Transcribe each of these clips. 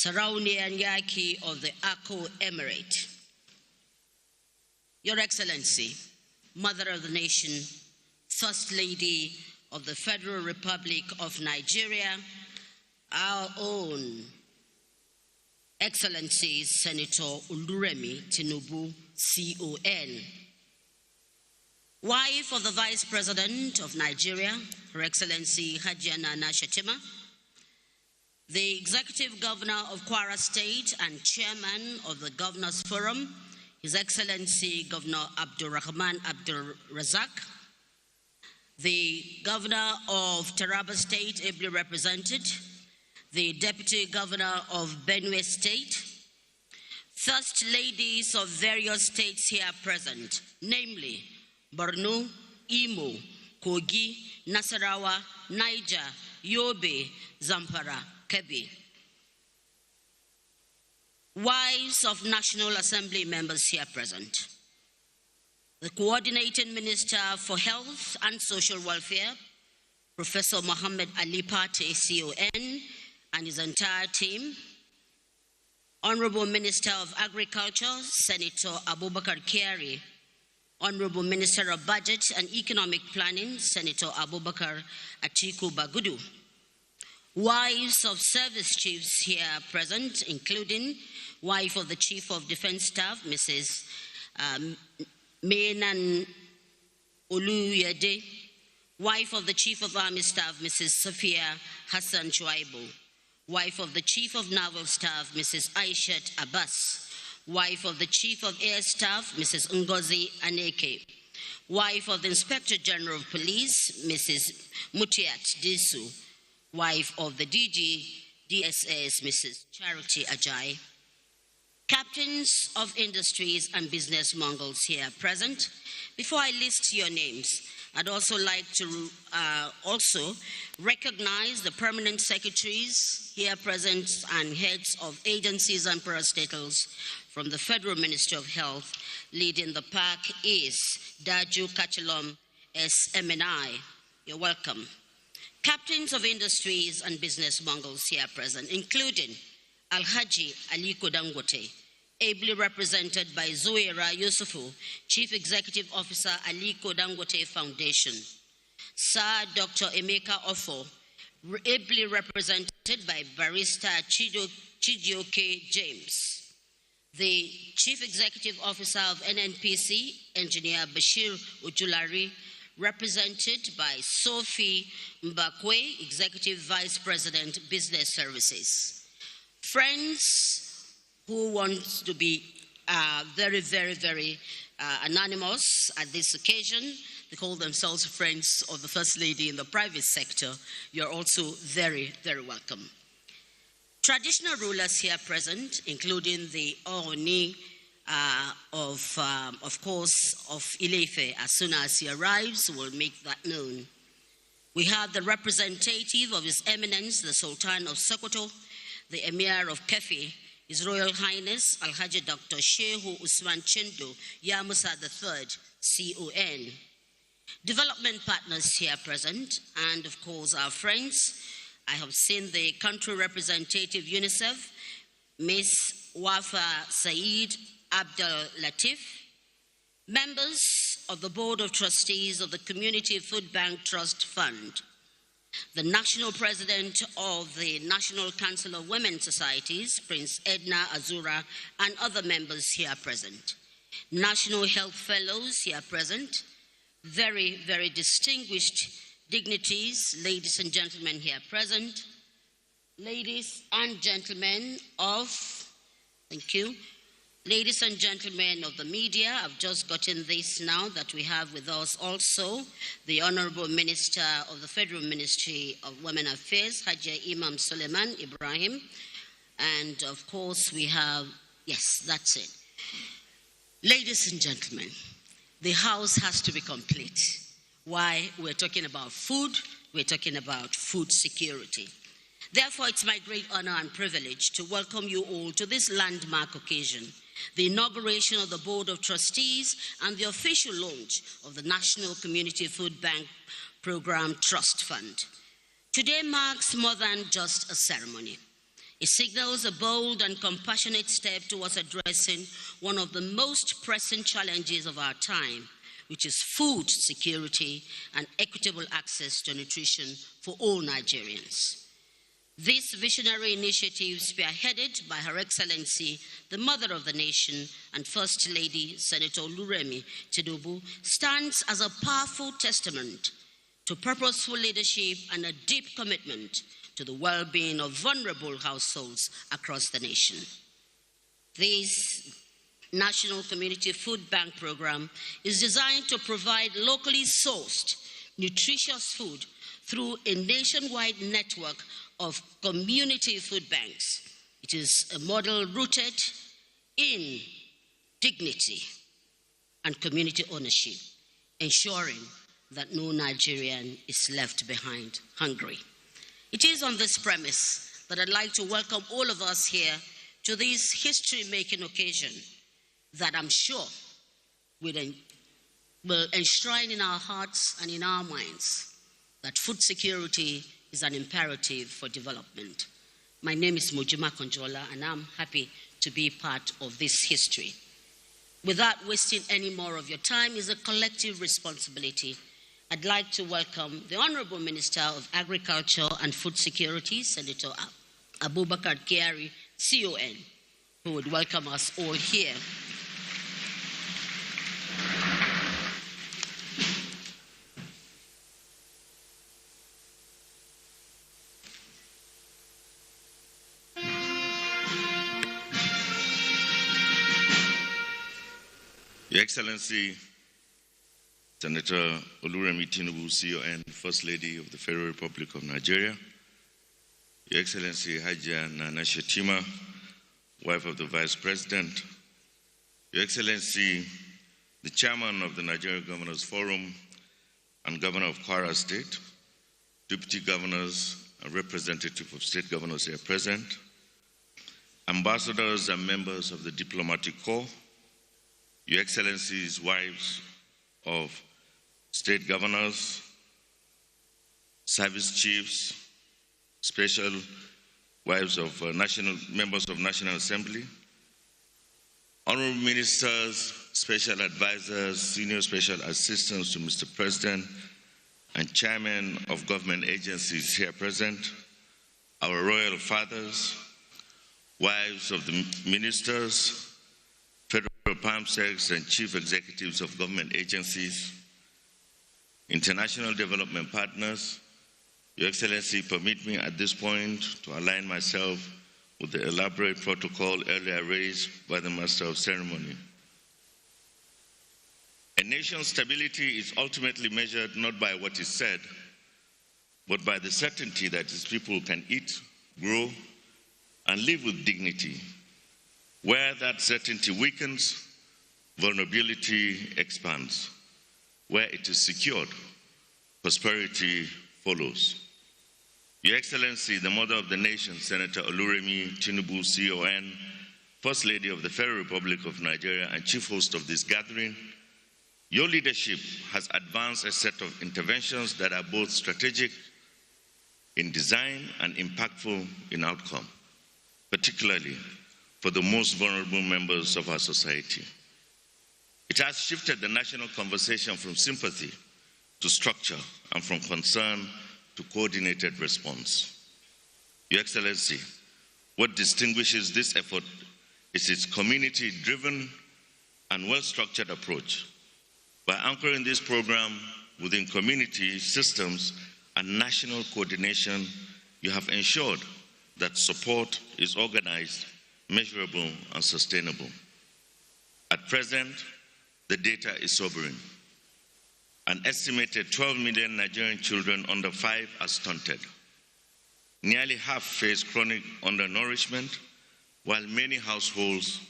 Saraunian Yaki of the Ako Emirate. Your Excellency, Mother of the Nation, First Lady of the Federal Republic of Nigeria, our own Excellency Senator Oluremi Tinubu, CON, wife of the Vice President of Nigeria, Her Excellency Hajia Nana Shetima, the Executive Governor of Kwara State and Chairman of the Governors Forum, His Excellency Governor Abdulrahman Abdul Razak, the Governor of Taraba State, ably represented, the Deputy Governor of Benue State, First Ladies of various states here present, namely Borno, Imo, Kogi, Nasarawa, Niger, Yobe, Zamfara, Kebbi. Wives of National Assembly members here present, the Coordinating Minister for Health and Social Welfare, Professor Mohammed Ali Pate, CON, and his entire team, Honorable Minister of Agriculture, Senator Abubakar Kyari, Honorable Minister of Budget and Economic Planning, Senator Abubakar Atiku Bagudu, wives of service chiefs here present, including wife of the Chief of Defense Staff, Mrs. Menan Oluyede, wife of the Chief of Army Staff, Mrs. Sophia Hassan Chouaibu, wife of the Chief of Naval Staff, Mrs. Aishat Abbas, wife of the Chief of Air Staff, Mrs. Ngozi Aneke, wife of the Inspector General of Police, Mrs. Mutiat Disu, wife of the DG DSS, Mrs. Charity Ajay, captains of industries and business mongols here present. Before I list your names, I'd also like to recognize the permanent secretaries here present and heads of agencies and parastatals from the Federal Ministry of Health. Leading the pack is Daju Kachalom SMNI. You're welcome. Captains of industries and business mongols here present, including Alhaji Aliko Dangote, ably represented by Zoera Yusufu, Chief Executive Officer, Aliko Dangote Foundation. Sir Dr. Emeka Ofo, ably represented by Barrister Chijioke James. The Chief Executive Officer of NNPC, Engineer Bashir Ujulari, represented by Sophie Mbakwe, Executive Vice President, Business Services. Friends who want to be very anonymous at this occasion, they call themselves friends of the First Lady in the private sector. You're also very welcome. Traditional rulers here present, including the Ooni of course, of Ile-Ife. As soon as he arrives, we'll make that known. We have the representative of His Eminence, the Sultan of Sokoto, the Emir of Kefi, His Royal Highness, Alhaji Dr. Shehu Usman Chindo Yamusa III, CON. Development partners here present, and of course our friends. I have seen the country representative UNICEF, Ms. Wafa Saeed Abdul Latif, members of the Board of Trustees of the Community Food Bank Trust Fund, the National President of the National Council of Women Societies, Prince Edna Azura, and other members here present, National Health Fellows here present, very distinguished dignitaries, ladies and gentlemen here present, ladies and gentlemen of, thank you, ladies and gentlemen of the media. I've just gotten this now that we have with us also the Honorable Minister of the Federal Ministry of Women Affairs, Hajia Imam Suleiman Ibrahim. And of course we have, yes, that's it. Ladies and gentlemen, the house has to be complete. Why? We're talking about food, we're talking about food security. Therefore, it's my great honor and privilege to welcome you all to this landmark occasion, the inauguration of the Board of Trustees and the official launch of the National Community Food Bank Program Trust Fund. Today marks more than just a ceremony. It signals a bold and compassionate step towards addressing one of the most pressing challenges of our time, which is food security and equitable access to nutrition for all Nigerians. This visionary initiative, spearheaded by Her Excellency, the Mother of the Nation and First Lady, Senator Oluremi Tinubu, stands as a powerful testament to purposeful leadership and a deep commitment to the well-being of vulnerable households across the nation. This National Community Food Bank program is designed to provide locally sourced, nutritious food through a nationwide network of community food banks. It is a model rooted in dignity and community ownership, ensuring that no Nigerian is left behind hungry. It is on this premise that I'd like to welcome all of us here to this history-making occasion that I'm sure will enshrine in our hearts and in our minds that food security is an imperative for development. My name is Mojima Konjola, and I'm happy to be part of this history. Without wasting any more of your time, it's a collective responsibility. I'd like to welcome the Honorable Minister of Agriculture and Food Security, Senator Abubakar Kyari, CON, who would welcome us all here. Your Excellency, Senator Oluremi Tinubu, CON, First Lady of the Federal Republic of Nigeria, Your Excellency Hajia Nana Shetima, wife of the Vice President, Your Excellency, the Chairman of the Nigerian Governors Forum and Governor of Kwara State, Deputy Governors and representative of state governors here present, ambassadors and members of the Diplomatic Corps, Your Excellencies, wives of state governors, service chiefs, special wives of members of National Assembly, honorable ministers, special advisors, senior special assistants to Mr. President, and chairmen of government agencies here present, our royal fathers, wives of the ministers, PAMSECs and chief executives of government agencies, international development partners. Your Excellency, permit me at this point to align myself with the elaborate protocol earlier raised by the Master of Ceremony. A nation's stability is ultimately measured not by what is said, but by the certainty that its people can eat, grow, and live with dignity. Where that certainty weakens, vulnerability expands. Where it is secured, prosperity follows. Your Excellency, the Mother of the Nation, Senator Oluremi Tinubu, CON, First Lady of the Federal Republic of Nigeria and Chief Host of this gathering, your leadership has advanced a set of interventions that are both strategic in design and impactful in outcome, particularly for the most vulnerable members of our society. It has shifted the national conversation from sympathy to structure and from concern to coordinated response. Your Excellency, what distinguishes this effort is its community-driven and well-structured approach. By anchoring this program within community systems and national coordination, you have ensured that support is organized, measurable, and sustainable. At present, the data is sobering. An estimated 12 million Nigerian children under 5 are stunted. Nearly half face chronic undernourishment, while many households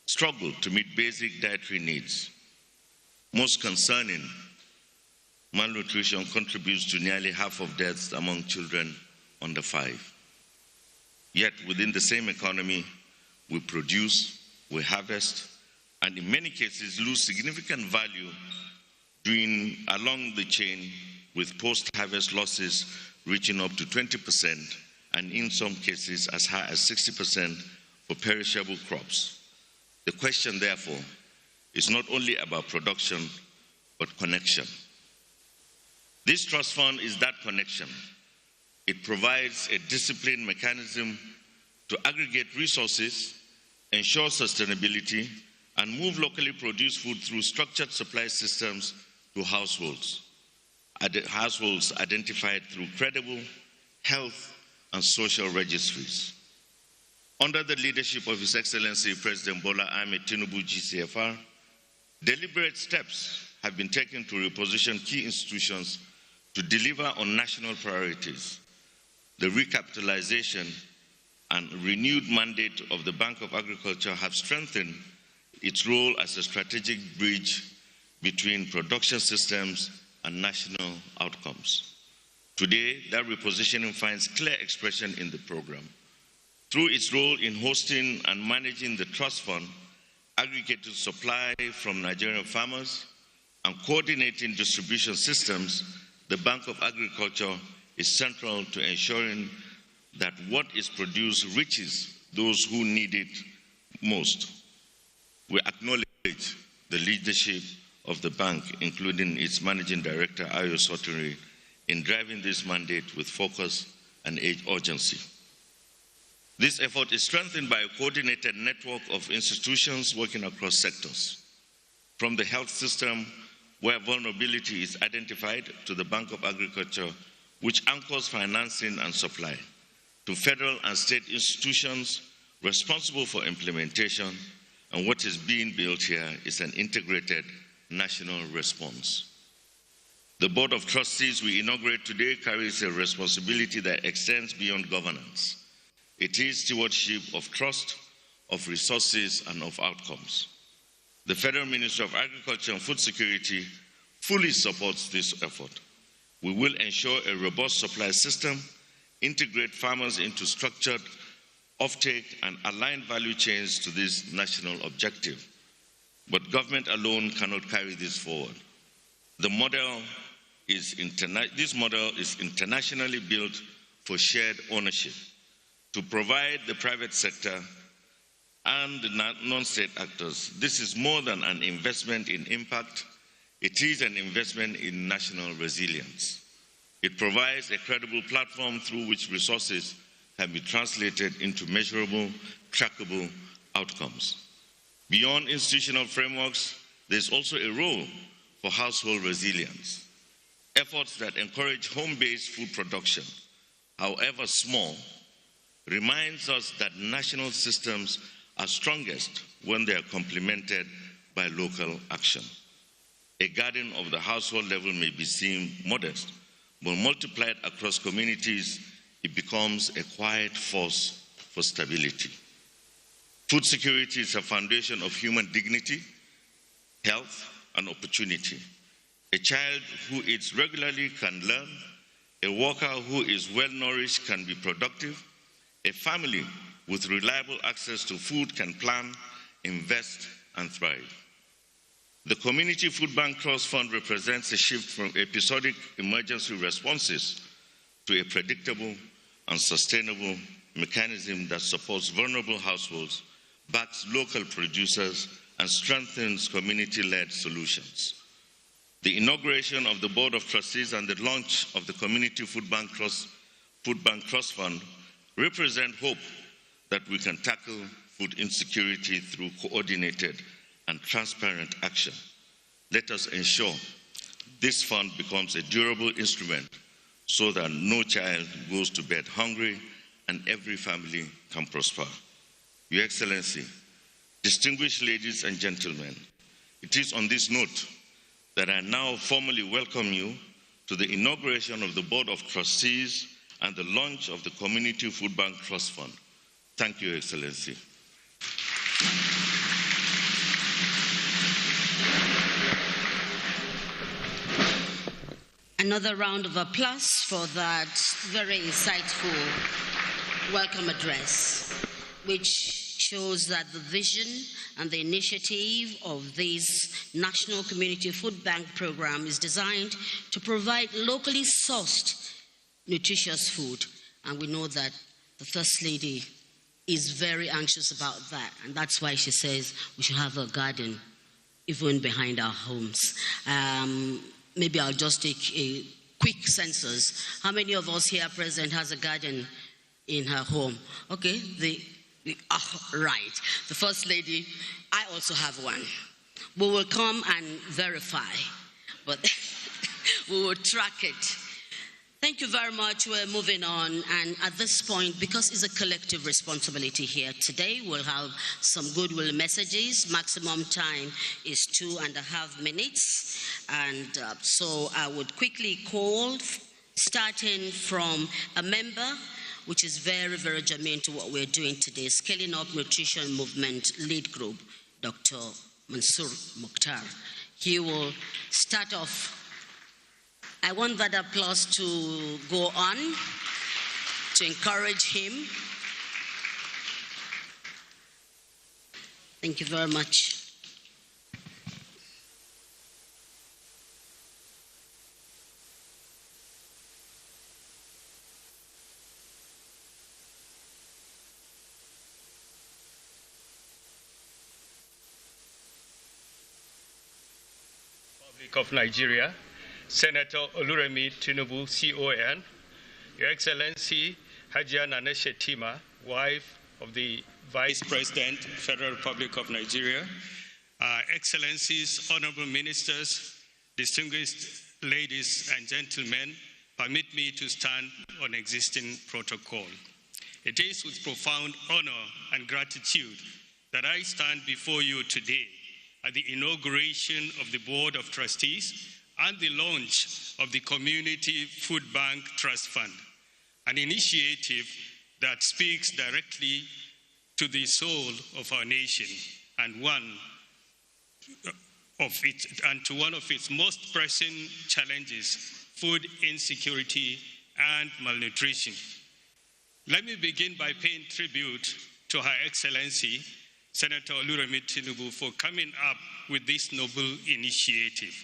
struggle to meet basic dietary needs. Most concerning, malnutrition contributes to nearly half of deaths among children under 5. Yet within the same economy, we produce, we harvest, and in many cases lose significant value along the chain, with post-harvest losses reaching up to 20% and in some cases as high as 60% for perishable crops. The question, therefore, is not only about production, but connection. This trust fund is that connection. It provides a disciplined mechanism to aggregate resources, ensure sustainability, and move locally produced food through structured supply systems to households identified through credible health and social registries. Under the leadership of His Excellency President Bola Ahmed Tinubu GCFR, deliberate steps have been taken to reposition key institutions to deliver on national priorities. The recapitalization and renewed mandate of the Bank of Agriculture have strengthened its role as a strategic bridge between production systems and national outcomes. Today, that repositioning finds clear expression in the program. Through its role in hosting and managing the trust fund, aggregated supply from Nigerian farmers, and coordinating distribution systems, the Bank of Agriculture is central to ensuring that what is produced reaches those who need it most. We acknowledge the leadership of the bank, including its Managing Director, Ayo Sotiri, in driving this mandate with focus and urgency. This effort is strengthened by a coordinated network of institutions working across sectors, from the health system, where vulnerability is identified, to the Bank of Agriculture, which anchors financing and supply, to federal and state institutions responsible for implementation, and what is being built here is an integrated national response. The Board of Trustees we inaugurate today carries a responsibility that extends beyond governance. It is stewardship of trust, of resources, and of outcomes. The Federal Ministry of Agriculture and Food Security fully supports this effort. We will ensure a robust supply system, integrate farmers into structured offtake, and align value chains to this national objective. But government alone cannot carry this forward. This model is internationally built for shared ownership, to provide the private sector and the non-state actors. This is more than an investment in impact. It is an investment in national resilience. It provides a credible platform through which resources can be translated into measurable, trackable outcomes. Beyond institutional frameworks, there's also a role for household resilience. Efforts that encourage home-based food production, however small, reminds us that national systems are strongest when they are complemented by local action. A garden of the household level may be seen modest, but multiplied across communities, it becomes a quiet force for stability. Food security is a foundation of human dignity, health, and opportunity. A child who eats regularly can learn. A worker who is well-nourished can be productive. A family with reliable access to food can plan, invest, and thrive. The Community Food Bank Trust Fund represents a shift from episodic emergency responses to a predictable and sustainable mechanism that supports vulnerable households, backs local producers, and strengthens community-led solutions. The inauguration of the Board of Trustees and the launch of the Community Food Bank Trust Fund represent hope that we can tackle food insecurity through coordinated and transparent action. Let us ensure this fund becomes a durable instrument so that no child goes to bed hungry and every family can prosper. Your Excellency, distinguished ladies and gentlemen, it is on this note that I now formally welcome you to the inauguration of the Board of Trustees and the launch of the Community Food Bank Trust Fund. Thank you, Your Excellency. Another round of applause for that very insightful welcome address, which shows that the vision and the initiative of this National Community Food Bank program is designed to provide locally sourced nutritious food And we know that the First Lady is very anxious about that. And that's why she says we should have a garden even behind our homes. Maybe I'll just take a quick census. How many of us here present has a garden in her home? Okay, right. The First Lady, I also have one. We will come and verify, but we will track it. Thank you very much. We're moving on. And at this point, because it's a collective responsibility here today, we'll have some goodwill messages. Maximum time is 2.5 minutes. And so I would quickly call, starting from a member, which is very, very germane to what we're doing today, Scaling Up Nutrition Movement Lead Group, Dr. Mansour Mukhtar. He will start off. I want that applause to go on, to encourage him. Thank you very much. Republic of Nigeria, Senator Oluremi Tinubu, CON, Your Excellency Hajia Nana Shetima, wife of the Vice President, Federal Republic of Nigeria, Excellencies, Honorable Ministers, distinguished ladies and gentlemen, permit me to stand on existing protocol. It is with profound honor and gratitude that I stand before you today at the inauguration of the Board of Trustees and the launch of the Community Food Bank Trust Fund, an initiative that speaks directly to the soul of our nation and to one of its most pressing challenges, food insecurity and malnutrition. Let me begin by paying tribute to Her Excellency, Senator Oluremi Tinubu, for coming up with this noble initiative.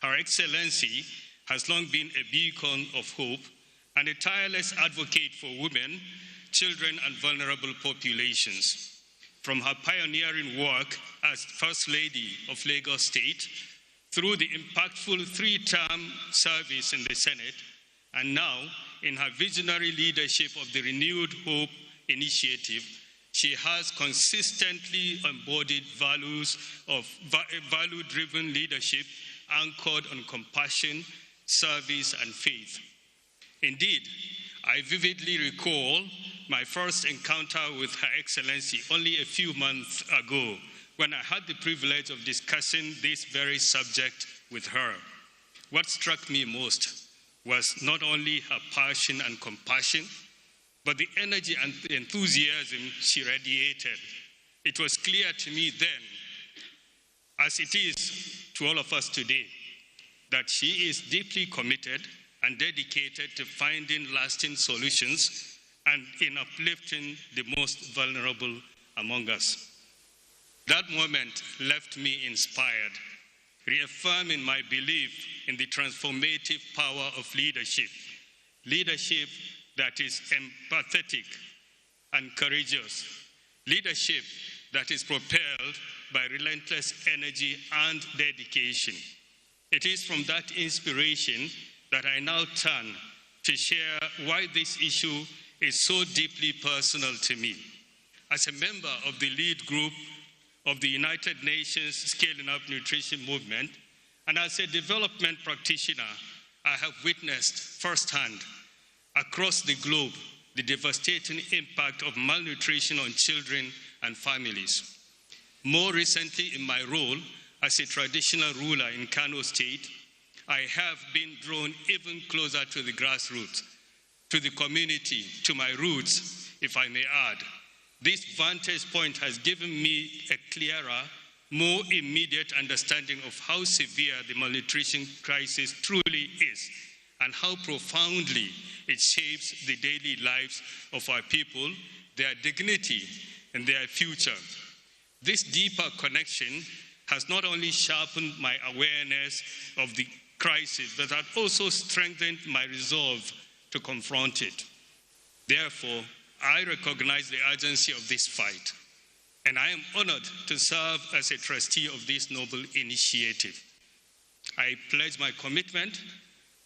Her Excellency has long been a beacon of hope and a tireless advocate for women, children, and vulnerable populations. From her pioneering work as First Lady of Lagos State, through the impactful 3-term service in the Senate, and now in her visionary leadership of the Renewed Hope Initiative, she has consistently embodied values of value-driven leadership anchored on compassion, service, and faith. Indeed, I vividly recall my first encounter with Her Excellency only a few months ago when I had the privilege of discussing this very subject with her. What struck me most was not only her passion and compassion, but the energy and the enthusiasm she radiated. It was clear to me then, as it is to all of us today, that she is deeply committed and dedicated to finding lasting solutions and in uplifting the most vulnerable among us. That moment left me inspired, reaffirming my belief in the transformative power of leadership that is empathetic and courageous, leadership that is propelled by relentless energy and dedication. It is from that inspiration that I now turn to share why this issue is so deeply personal to me. As a member of the lead group of the United Nations Scaling Up Nutrition Movement, and as a development practitioner, I have witnessed firsthand across the globe the devastating impact of malnutrition on children and families. More recently, in my role as a traditional ruler in Kano State, I have been drawn even closer to the grassroots, to the community, to my roots, if I may add. This vantage point has given me a clearer, more immediate understanding of how severe the malnutrition crisis truly is and how profoundly it shapes the daily lives of our people, their dignity, and their future. This deeper connection has not only sharpened my awareness of the crisis, but has also strengthened my resolve to confront it. Therefore, I recognize the urgency of this fight, and I am honored to serve as a trustee of this noble initiative. I pledge my commitment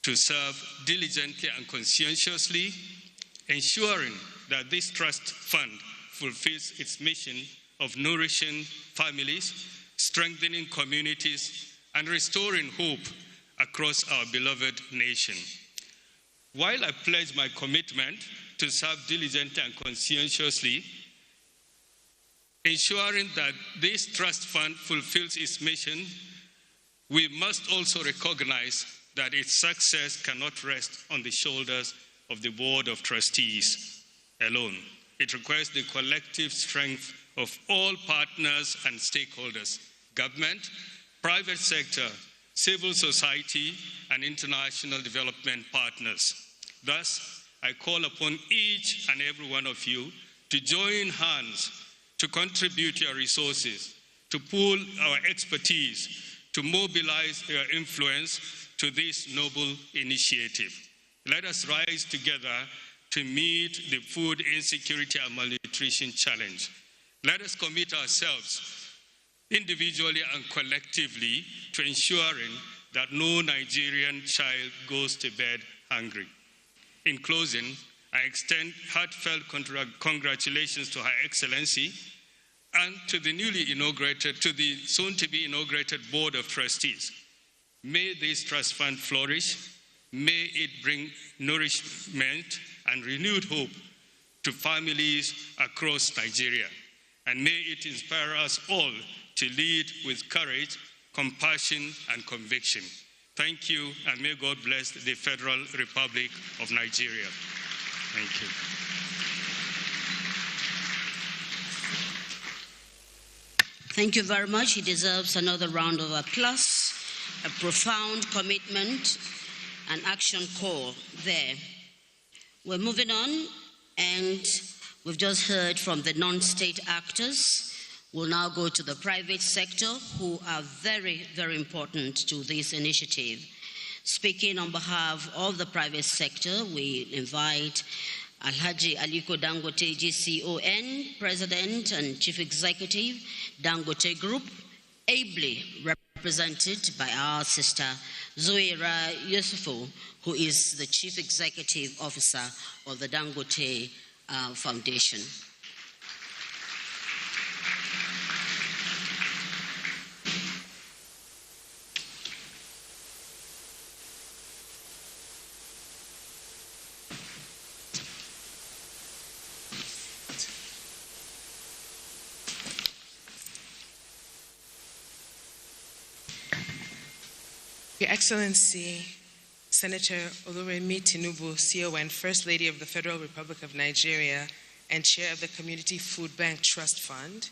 to serve diligently and conscientiously, ensuring that this trust fund fulfills its mission of nourishing families, strengthening communities, and restoring hope across our beloved nation. While I pledge my commitment to serve diligently and conscientiously, ensuring that this trust fund fulfills its mission, we must also recognize that its success cannot rest on the shoulders of the Board of Trustees alone. It requires the collective strength of all partners and stakeholders: government, private sector, civil society, and international development partners. Thus, I call upon each and every one of you to join hands, to contribute your resources, to pool our expertise, to mobilize your influence to this noble initiative. Let us rise together to meet the food insecurity and malnutrition challenge. Let us commit ourselves individually and collectively to ensuring that no Nigerian child goes to bed hungry. In closing, I extend heartfelt congratulations to Her Excellency and to the soon-to-be inaugurated Board of Trustees. May this trust fund flourish. May it bring nourishment and renewed hope to families across Nigeria. And may it inspire us all to lead with courage, compassion, and conviction. Thank you, and may God bless the Federal Republic of Nigeria. Thank you. Thank you very much. He deserves another round of applause. A profound commitment and action call there. We're moving on, and we've just heard from the non-state actors. We'll now go to the private sector, who are very, very important to this initiative. Speaking on behalf of the private sector, we invite Alhaji Aliko Dangote GCON, President and Chief Executive, Dangote Group, ably represented by our sister Zoera Yusufu, who is the Chief Executive Officer of the Dangote Foundation. Your Excellency, Senator Oluremi Tinubu, CON, First Lady of the Federal Republic of Nigeria, and Chair of the Community Food Bank Trust Fund,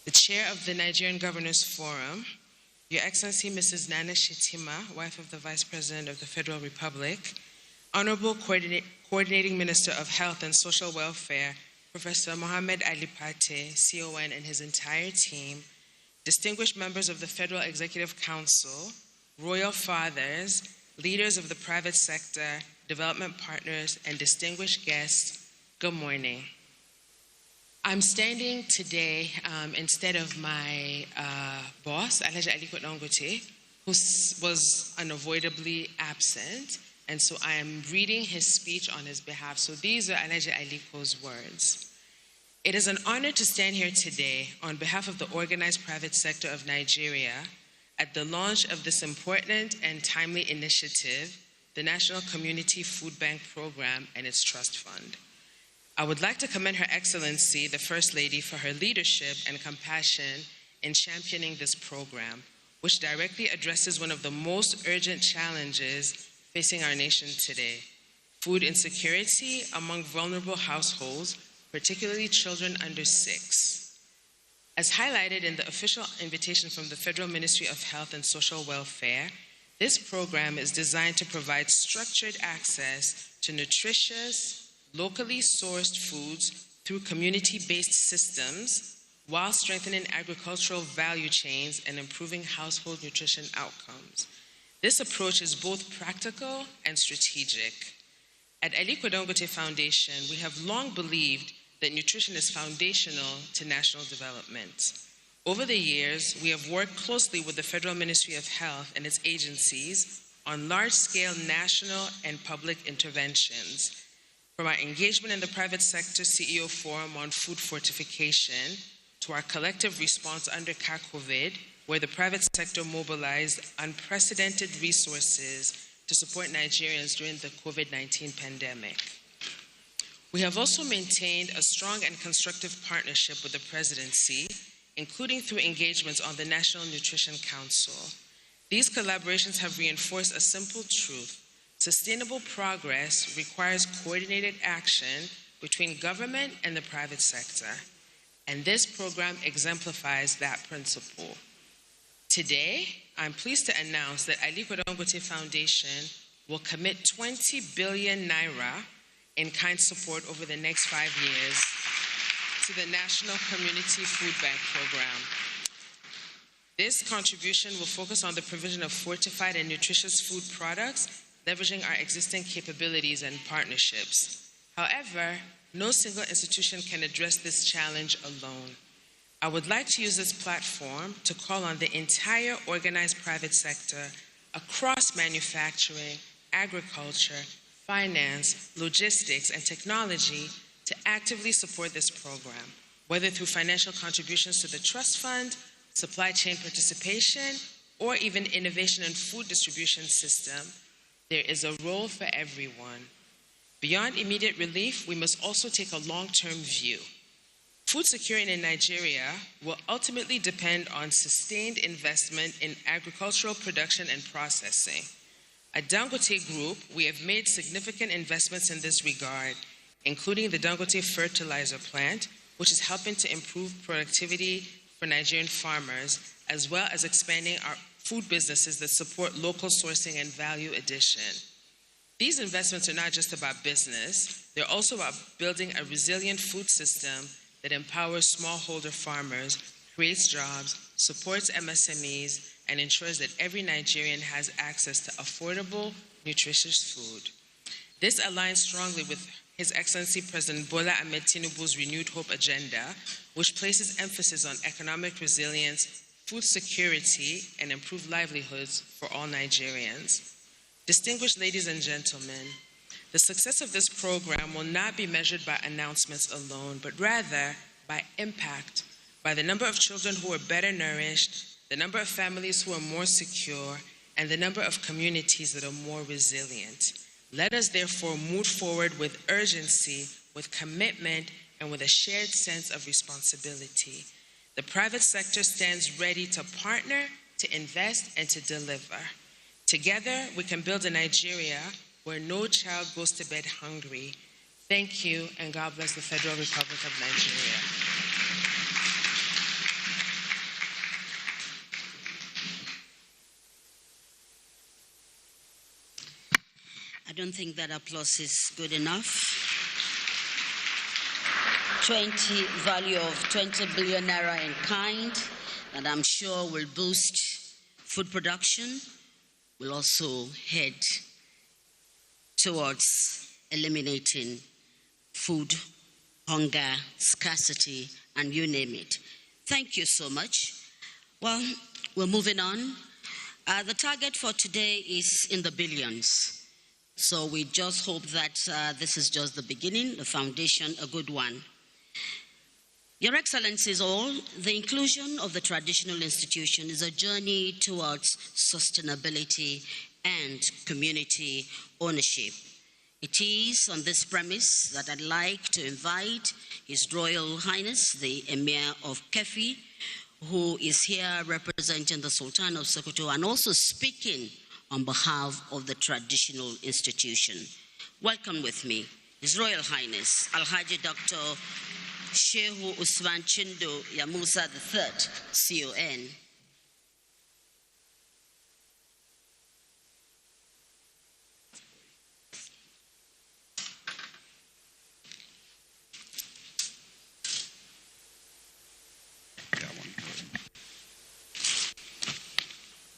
the Chair of the Nigerian Governors Forum, Your Excellency Mrs. Nana Shetima, wife of the Vice President of the Federal Republic, Honorable Coordinating Minister of Health and Social Welfare, Professor Mohammed Ali Pate, CON, and his entire team, distinguished members of the Federal Executive Council, royal fathers, leaders of the private sector, development partners, and distinguished guests, good morning. I'm standing today instead of my boss, Alhaji Aliko Dangote, who was unavoidably absent, and so I am reading his speech on his behalf. So these are Alhaji Aliko's words. It is an honor to stand here today on behalf of the organized private sector of Nigeria at the launch of this important and timely initiative, the National Community Food Bank Program and its trust fund. I would like to commend Her Excellency, the First Lady, for her leadership and compassion in championing this program, which directly addresses one of the most urgent challenges facing our nation today: food insecurity among vulnerable households, particularly children under 6. As highlighted in the official invitation from the Federal Ministry of Health and Social Welfare, this program is designed to provide structured access to nutritious, locally sourced foods through community-based systems, while strengthening agricultural value chains and improving household nutrition outcomes. This approach is both practical and strategic. At Aliko Dangote Foundation, we have long believed that nutrition is foundational to national development. Over the years, we have worked closely with the Federal Ministry of Health and its agencies on large-scale national and public interventions. From our engagement in the private sector CEO Forum on food fortification to our collective response under COVID, where the private sector mobilized unprecedented resources to support Nigerians during the COVID-19 pandemic. We have also maintained a strong and constructive partnership with the presidency, including through engagements on the National Nutrition Council. These collaborations have reinforced a simple truth: sustainable progress requires coordinated action between government and the private sector. And this program exemplifies that principle. Today, I'm pleased to announce that Aliko Dangote Foundation will commit 20 billion naira in kind support over the next 5 years to the National Community Food Bank Program. This contribution will focus on the provision of fortified and nutritious food products, leveraging our existing capabilities and partnerships. However, no single institution can address this challenge alone. I would like to use this platform to call on the entire organized private sector across manufacturing, agriculture, finance, logistics, and technology to actively support this program, whether through financial contributions to the trust fund, supply chain participation, or even innovation in food distribution system. There is a role for everyone. Beyond immediate relief, we must also take a long-term view. Food security in Nigeria will ultimately depend on sustained investment in agricultural production and processing. At Dangote Group, we have made significant investments in this regard, including the Dangote fertilizer plant, which is helping to improve productivity for Nigerian farmers, as well as expanding our food businesses that support local sourcing and value addition. These investments are not just about business, they're also about building a resilient food system that empowers smallholder farmers, creates jobs, supports MSMEs, and ensures that every Nigerian has access to affordable, nutritious food. This aligns strongly with His Excellency President Bola Ahmed Tinubu's Renewed Hope agenda, which places emphasis on economic resilience, food security, and improved livelihoods for all Nigerians. Distinguished ladies and gentlemen, the success of this program will not be measured by announcements alone, but rather by impact, by the number of children who are better nourished, the number of families who are more secure, and the number of communities that are more resilient. Let us therefore move forward with urgency, with commitment, and with a shared sense of responsibility. The private sector stands ready to partner, to invest, and to deliver. Together, we can build a Nigeria where no child goes to bed hungry. Thank you, and God bless the Federal Republic of Nigeria. I don't think that applause is good enough. Value of 20 billion naira in kind, that I'm sure will boost food production, will also head towards eliminating food, hunger, scarcity, and you name it. Thank you so much. Well, we're moving on. The target for today is in the billions. So we just hope that this is just the beginning, the foundation, a good one. Your Excellencies all, the inclusion of the traditional institution is a journey towards sustainability and community ownership. It is on this premise that I'd like to invite His Royal Highness, the Emir of Kefi, who is here representing the Sultan of Sokoto and also speaking on behalf of the traditional institution. Welcome with me, His Royal Highness, Alhaji Dr. Shehu Usman Chindo Yamusa III, CON.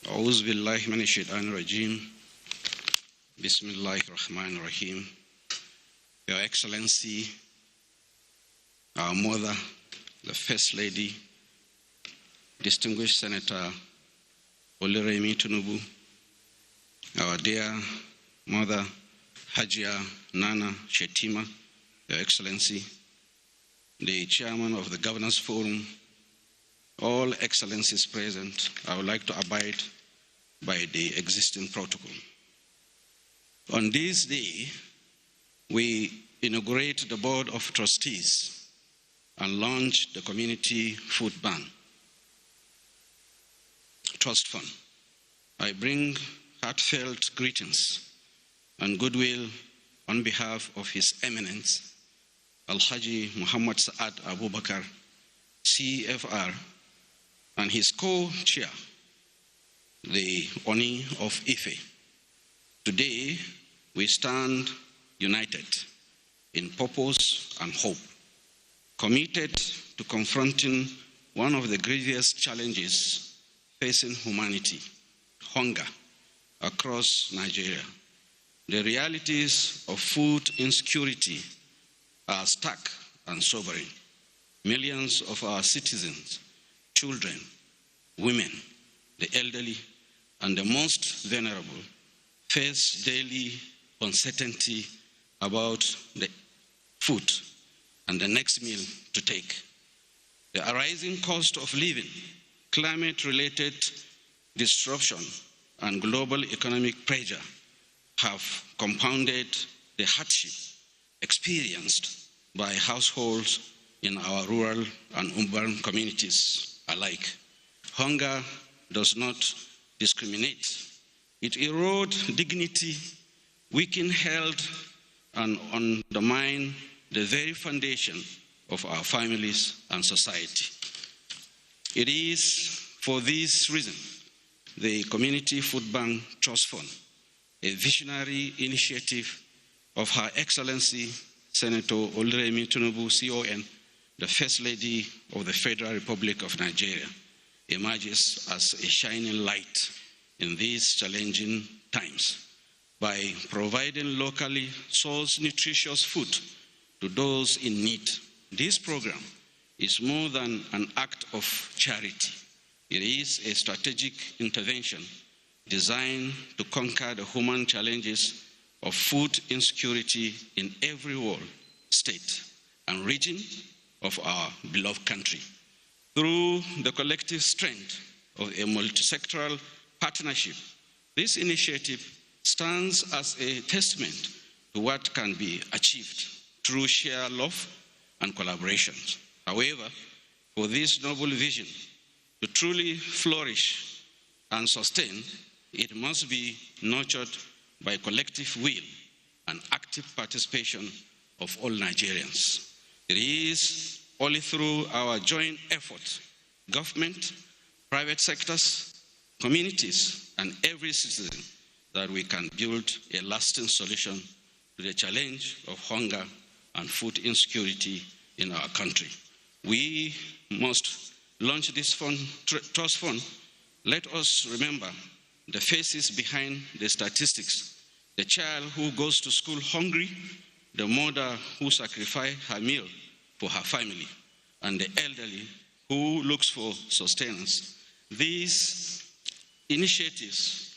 أعوذ بالله من الشيطان الرجيم بسم الله الرحمن الرحيم Your Excellency, our mother, the First Lady, distinguished Senator Oluremi Tinubu, our dear mother, Hajia Nana Shetima, Your Excellency, the Chairman of the Governors Forum, all excellencies present, I would like to abide by the existing protocol. On this day, we inaugurate the Board of Trustees and launch the Community Food Bank Trust Fund. I bring heartfelt greetings and goodwill on behalf of His Eminence, Alhaji Muhammad Sa'ad Abubakar, CFR, and his co-chair, the Oni of Ife. Today, we stand united in purpose and hope, committed to confronting one of the gravest challenges facing humanity, hunger, across Nigeria. The realities of food insecurity are stark and sobering. Millions of our citizens, children, women, the elderly, and the most vulnerable face daily uncertainty about the food and the next meal to take. The rising cost of living, climate-related disruption, and global economic pressure have compounded the hardship experienced by households in our rural and urban communities alike. Hunger does not discriminate. It erodes dignity, weakens health, and undermines the very foundation of our families and society. It is for this reason the Community Food Bank Trust Fund, a visionary initiative of Her Excellency Senator Oluremi Tinubu, CON, the First Lady of the Federal Republic of Nigeria, emerges as a shining light in these challenging times by providing locally sourced nutritious food to those in need. This program is more than an act of charity. It is a strategic intervention designed to conquer the human challenges of food insecurity in every world, state, and region of our beloved country. Through the collective strength of a multi-sectoral partnership, this initiative stands as a testament to what can be achieved through shared love and collaboration. However, for this noble vision to truly flourish and sustain, it must be nurtured by collective will and active participation of all Nigerians. It is only through our joint effort, government, private sectors, communities, and every citizen, that we can build a lasting solution to the challenge of hunger and food insecurity in our country. We must launch this trust fund. Let us remember the faces behind the statistics: the child who goes to school hungry, the mother who sacrifices her meal for her family, and the elderly who looks for sustenance. These initiatives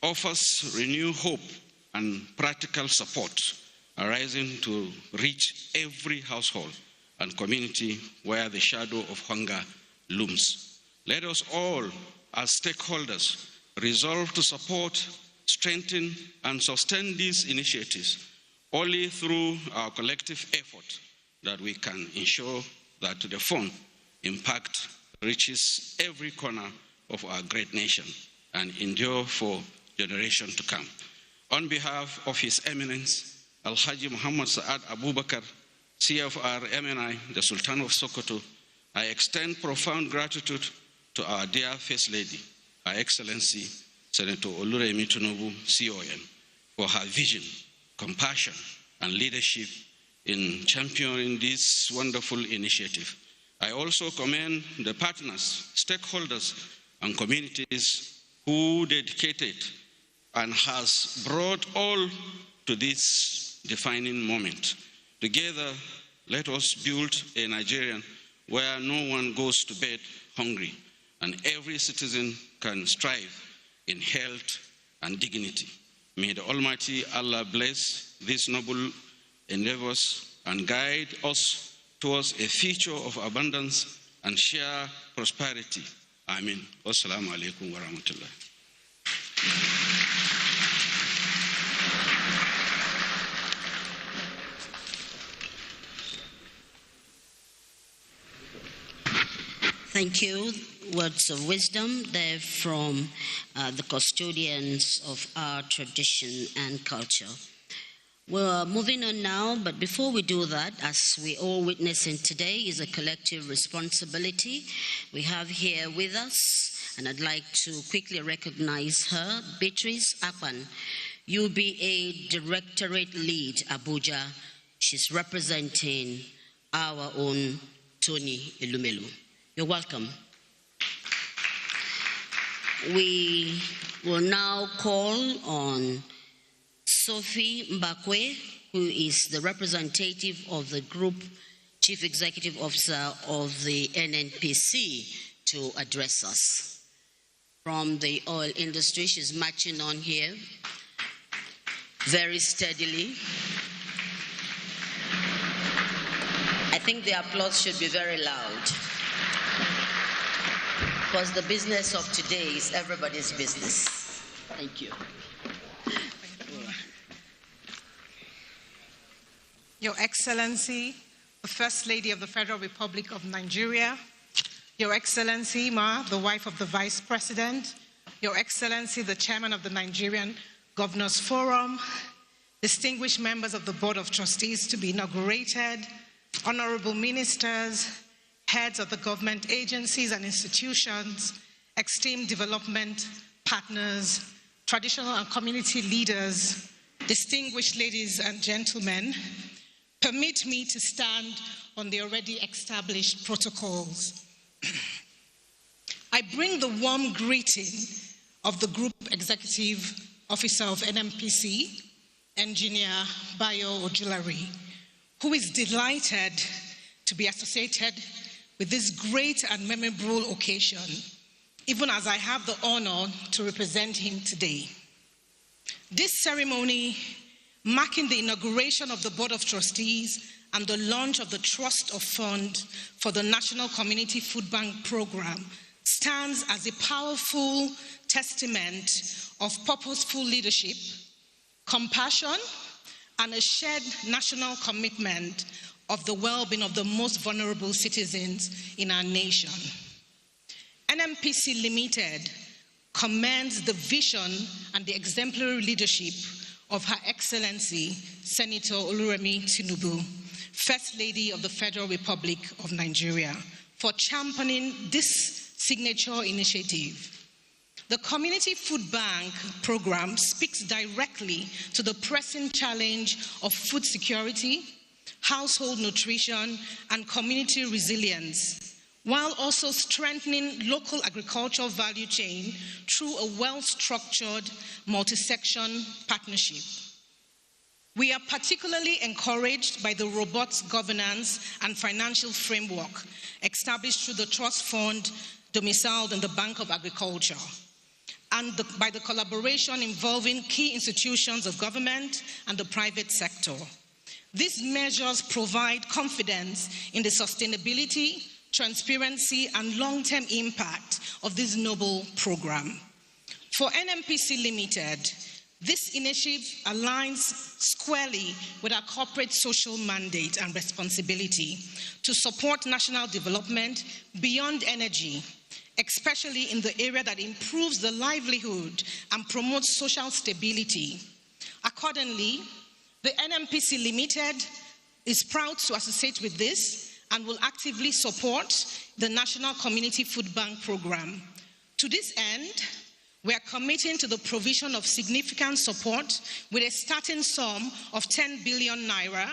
offers renewed hope and practical support arising to reach every household and community where the shadow of hunger looms. Let us all, as stakeholders, resolve to support, strengthen, and sustain these initiatives. Only through our collective effort that we can ensure that the fund impact reaches every corner of our great nation and endure for generations to come. On behalf of His Eminence, Alhaji Muhammad Sa'ad Abubakar, CFR MNI, the Sultan of Sokoto, I extend profound gratitude to our dear First Lady, Her Excellency Senator Oluremi Tinubu, CON, for her vision, compassion, and leadership in championing this wonderful initiative. I also commend the partners, stakeholders, and communities who dedicated and has brought all to this defining moment. Together, let us build a Nigerian where no one goes to bed hungry and every citizen can strive in health and dignity. May the Almighty Allah bless these noble endeavors and guide us towards a future of abundance and shared prosperity. Amen. Wassalamu alaikum wa rahmatullah. Thank you. Words of wisdom there from the custodians of our tradition and culture. We're moving on now, but before we do that, as we all witnessing today is a collective responsibility. We have here with us, and I'd like to quickly recognize her, Beatrice Akpan, UBA Directorate Lead, Abuja. She's representing our own Tony Elumelu. You're welcome. We will now call on Sophie Mbakwe, who is the representative of the Group Chief Executive Officer of the NNPC, to address us. From the oil industry, she's marching on here very steadily. I think the applause should be very loud, because the business of today is everybody's business. Thank you. Your Excellency, the First Lady of the Federal Republic of Nigeria, Your Excellency, Ma, the wife of the Vice President, Your Excellency, the Chairman of the Nigerian Governors Forum, distinguished members of the Board of Trustees to be inaugurated, honorable ministers, heads of the government agencies and institutions, esteemed development partners, traditional and community leaders, distinguished ladies and gentlemen, permit me to stand on the already established protocols. I bring the warm greeting of the Group Executive Officer of NNPC, Engineer Bayo Ojulari, who is delighted to be associated with this great and memorable occasion, even as I have the honor to represent him today. This ceremony, marking the inauguration of the Board of Trustees and the launch of the Trust of Fund for the National Community Food Bank Program, stands as a powerful testament of purposeful leadership, compassion, and a shared national commitment of the well-being of the most vulnerable citizens in our nation. NNPC Limited commends the vision and the exemplary leadership of Her Excellency Senator Oluremi Tinubu, First Lady of the Federal Republic of Nigeria, for championing this signature initiative. The Community Food Bank program speaks directly to the pressing challenge of food security, household nutrition, and community resilience, while also strengthening local agricultural value chain through a well-structured multi-section partnership. We are particularly encouraged by the robust governance and financial framework established through the Trust Fund domiciled in the Bank of Agriculture, and by the collaboration involving key institutions of government and the private sector. These measures provide confidence in the sustainability, transparency, and long-term impact of this noble program. For NNPC Limited, this initiative aligns squarely with our corporate social mandate and responsibility to support national development beyond energy, especially in the area that improves the livelihood and promotes social stability. Accordingly, the NNPC Limited is proud to associate with this and will actively support the National Community Food Bank Program. To this end, we are committing to the provision of significant support with a starting sum of 10 billion naira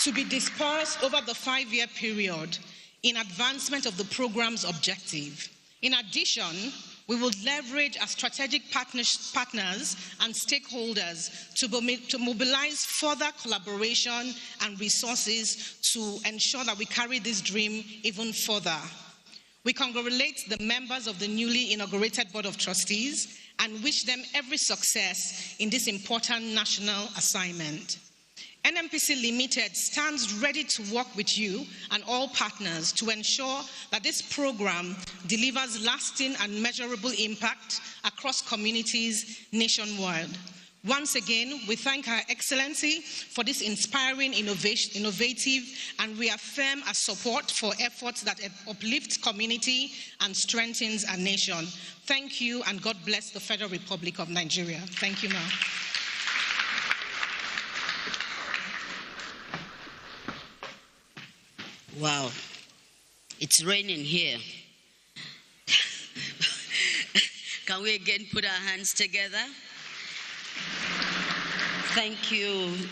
to be dispersed over the 5-year period in advancement of the program's objective. In addition, We will leverage our strategic partners and stakeholders to mobilize further collaboration and resources to ensure that we carry this dream even further. We congratulate the members of the newly inaugurated Board of Trustees and wish them every success in this important national assignment. NMPC Limited stands ready to work with you and all partners to ensure that this program delivers lasting and measurable impact across communities nationwide. Once again, we thank Her Excellency for this inspiring, innovative, and reaffirm our support for efforts that uplift community and strengthens our nation. Thank you, and God bless the Federal Republic of Nigeria. Thank you, ma'am. Wow, it's raining here. Can we again put our hands together? Thank you,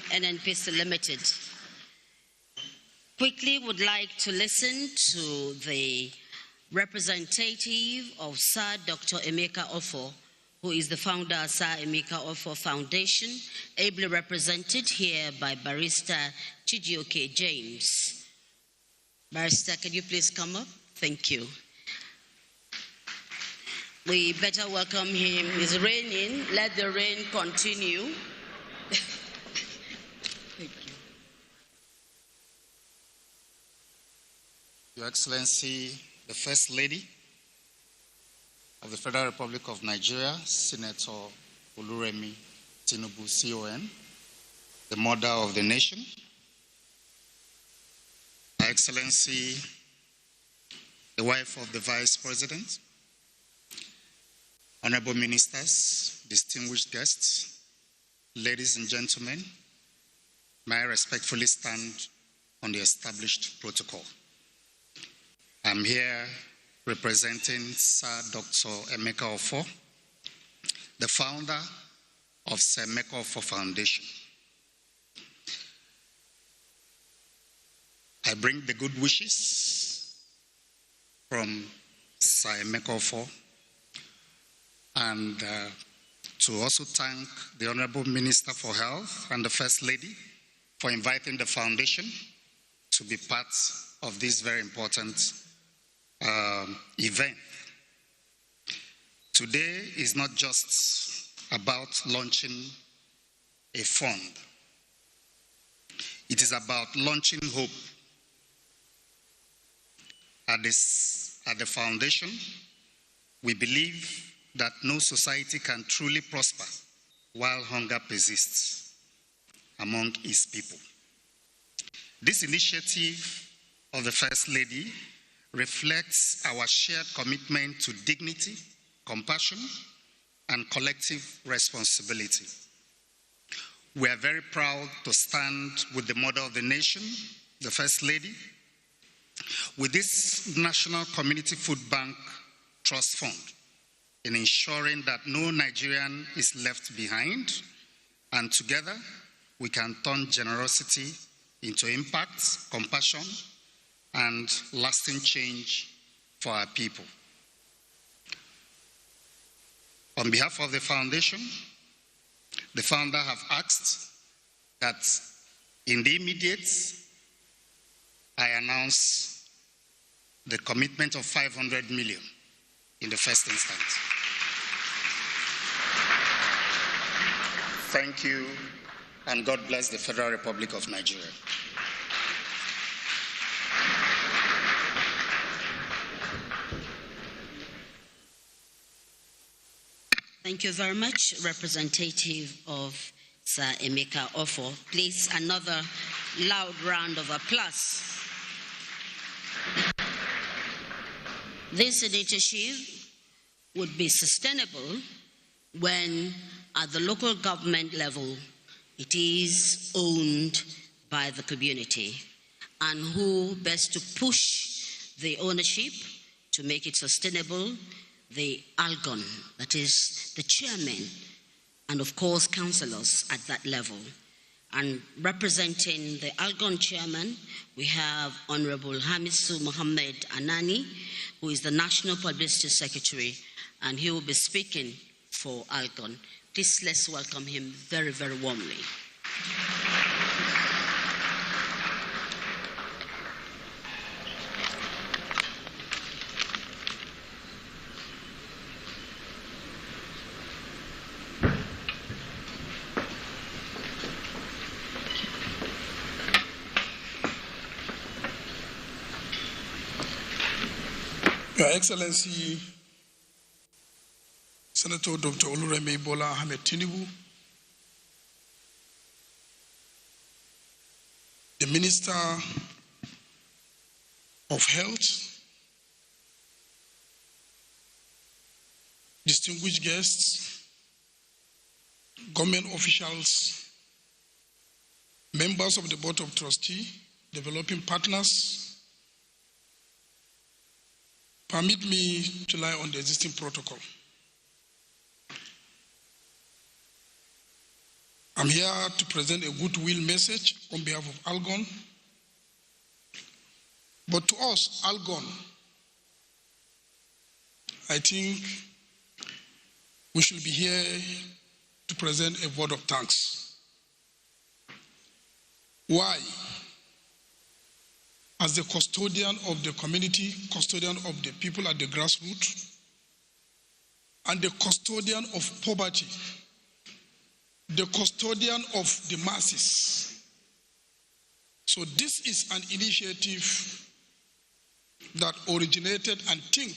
NNPC Limited. Quickly would like to listen to the representative of Sir Dr. Emeka Offor, who is the founder of Sir Emeka Offor Foundation, ably represented here by Barrister Chijioke James. Barrister, can you please come up? Thank you. We better welcome him. It's raining. Let the rain continue. Thank you. Your Excellency, the First Lady of the Federal Republic of Nigeria, Senator Oluremi Tinubu, CON, the mother of the nation, Her Excellency, the wife of the Vice President, honorable ministers, distinguished guests, ladies and gentlemen, may I respectfully stand on the established protocol. I'm here representing Sir Dr. Emeka Offor, the founder of Sir Emeka Offor Foundation. I bring the good wishes from Sir Emeka Offor and to also thank the Honorable Minister for Health and the First Lady for inviting the foundation to be part of this very important event. Today is not just about launching a fund. It is about launching hope. At the foundation, we believe that no society can truly prosper while hunger persists among its people. This initiative of the First Lady reflects our shared commitment to dignity, compassion, and collective responsibility. We are very proud to stand with the mother of the nation, the First Lady, with this National Community Food Bank Trust Fund in ensuring that no Nigerian is left behind, and together we can turn generosity into impact, compassion, and lasting change for our people. On behalf of the foundation, the founder have asked that in the immediate, I announce the commitment of 500 million in the first instance. Thank you, and God bless the Federal Republic of Nigeria. Thank you very much, representative of Sir Emeka Offor. Please, another loud round of applause. This initiative would be sustainable when, at the local government level, it is owned by the community. And who best to push the ownership to make it sustainable? The ALGON, that is the chairman, and of course councillors at that level. And representing the ALGON chairman, we have Honorable Hamisu Mohammed Anani, who is the National Publicity Secretary and he will be speaking for Algon. Please let's welcome him very, very warmly. Your Excellency, Senator Dr. Oluremi Bola Ahmed Tinubu, the Minister of Health, distinguished guests, government officials, members of the Board of Trustees, developing partners, permit me to rely on the existing protocol. I'm here to present a goodwill message on behalf of Algon. But to us, Algon, I think we should be here to present a vote of thanks. Why? As the custodian of the community, custodian of the people at the grassroots, and the custodian of poverty, the custodian of the masses. So this is an initiative that originated and think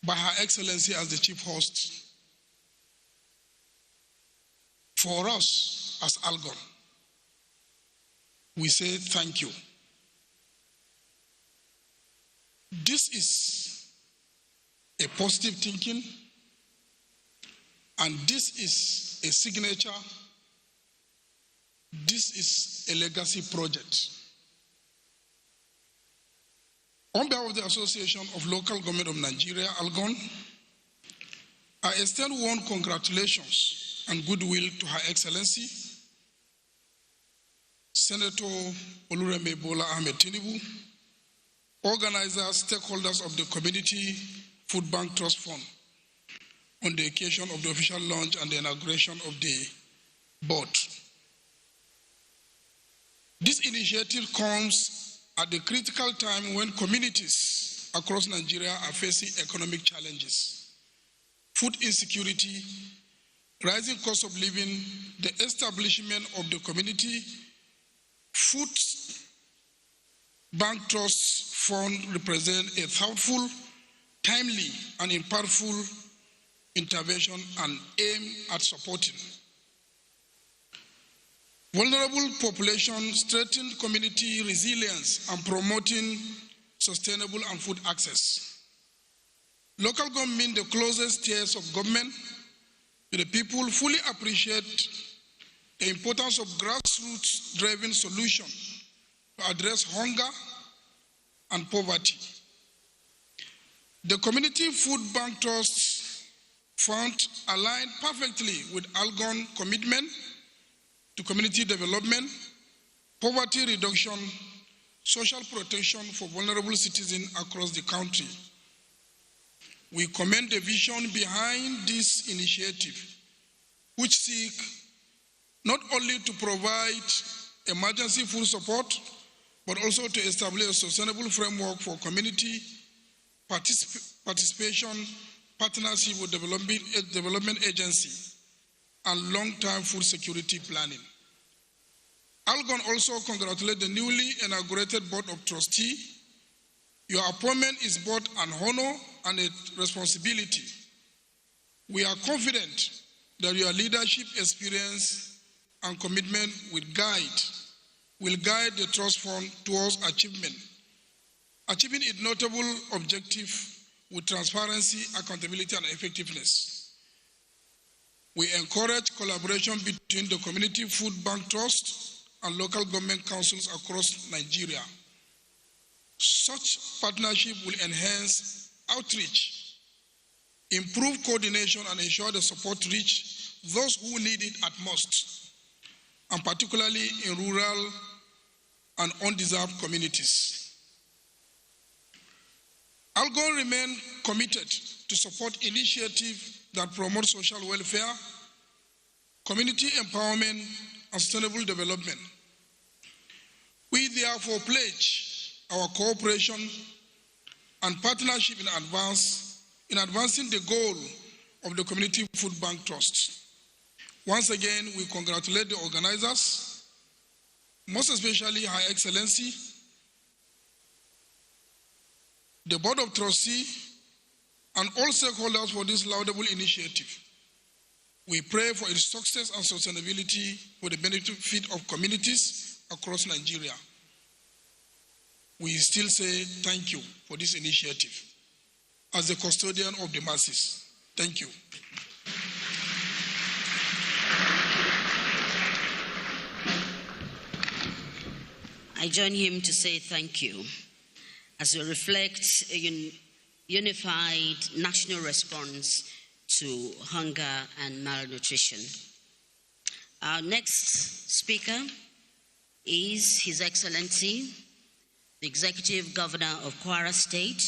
by Her Excellency as the chief host for us as Algon. We say thank you. This is a positive thinking, and this is a signature. This is a legacy project. On behalf of the Association of Local Government of Nigeria, Algon, I extend warm congratulations and goodwill to Her Excellency, Senator Oluremi Bola Ahmed Tinubu, organizers, stakeholders of the Community Food Bank Trust Fund, on the occasion of the official launch and the inauguration of the board. This initiative comes at the critical time when communities across Nigeria are facing economic challenges, food insecurity, rising cost of living. The establishment of the Community Food Bank Trust Fund represents a thoughtful, timely, and impactful intervention and aim at supporting vulnerable populations, strengthening community resilience, and promoting sustainable and food access. Local government, the closest tiers of government to the people, fully appreciate the importance of grassroots-driven solutions to address hunger and poverty. The Community Food Bank Trust Fund aligned perfectly with Algon commitment to community development, poverty reduction, social protection for vulnerable citizens across the country. We commend the vision behind this initiative, which seek not only to provide emergency food support, but also to establish a sustainable framework for community participation, partnership with development agency, and long-term food security planning. Algon also congratulates the newly inaugurated Board of Trustees. Your appointment is both an honor and a responsibility. We are confident that your leadership experience and commitment will guide the Trust Fund towards achieving its notable objective with transparency, accountability, and effectiveness. We encourage collaboration between the Community Food Bank Trust and local government councils across Nigeria. Such partnership will enhance outreach, improve coordination, and ensure the support reach those who need it at most, and particularly in rural and undeserved communities. ALGO remain committed to support initiatives that promote social welfare, community empowerment, and sustainable development. We therefore pledge our cooperation and partnership in advancing the goal of the Community Food Bank Trust. Once again, we congratulate the organizers, most especially Her Excellency, the Board of Trustees, and all stakeholders for this laudable initiative. We pray for its success and sustainability for the benefit of communities across Nigeria. We still say thank you for this initiative as the custodian of the masses. Thank you. I join him to say thank you as we reflect a unified national response to hunger and malnutrition. Our next speaker is His Excellency, the Executive Governor of Kwara State,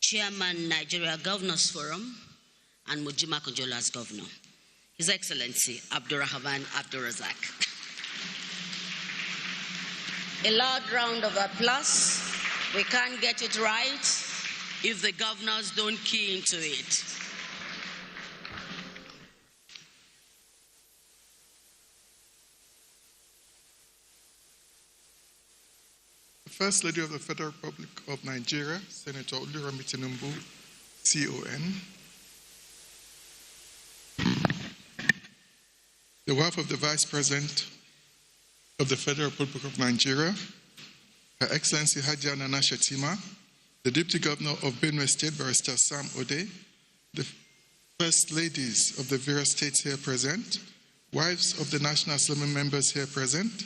Chairman Nigeria Governors Forum, and Mujima Konjola's Governor, His Excellency Abdurrahman Abdurrazak. A loud round of applause. We can't get it right if the governors don't key into it. The First Lady of the Federal Republic of Nigeria, Senator Oluremi Tinubu, CON. The wife of the Vice President of the Federal Republic of Nigeria, Her Excellency Hajia Nana Shetima, the Deputy Governor of Benue State, Barrister Sam Ode, the First Ladies of the various states here present, wives of the National Assembly members here present,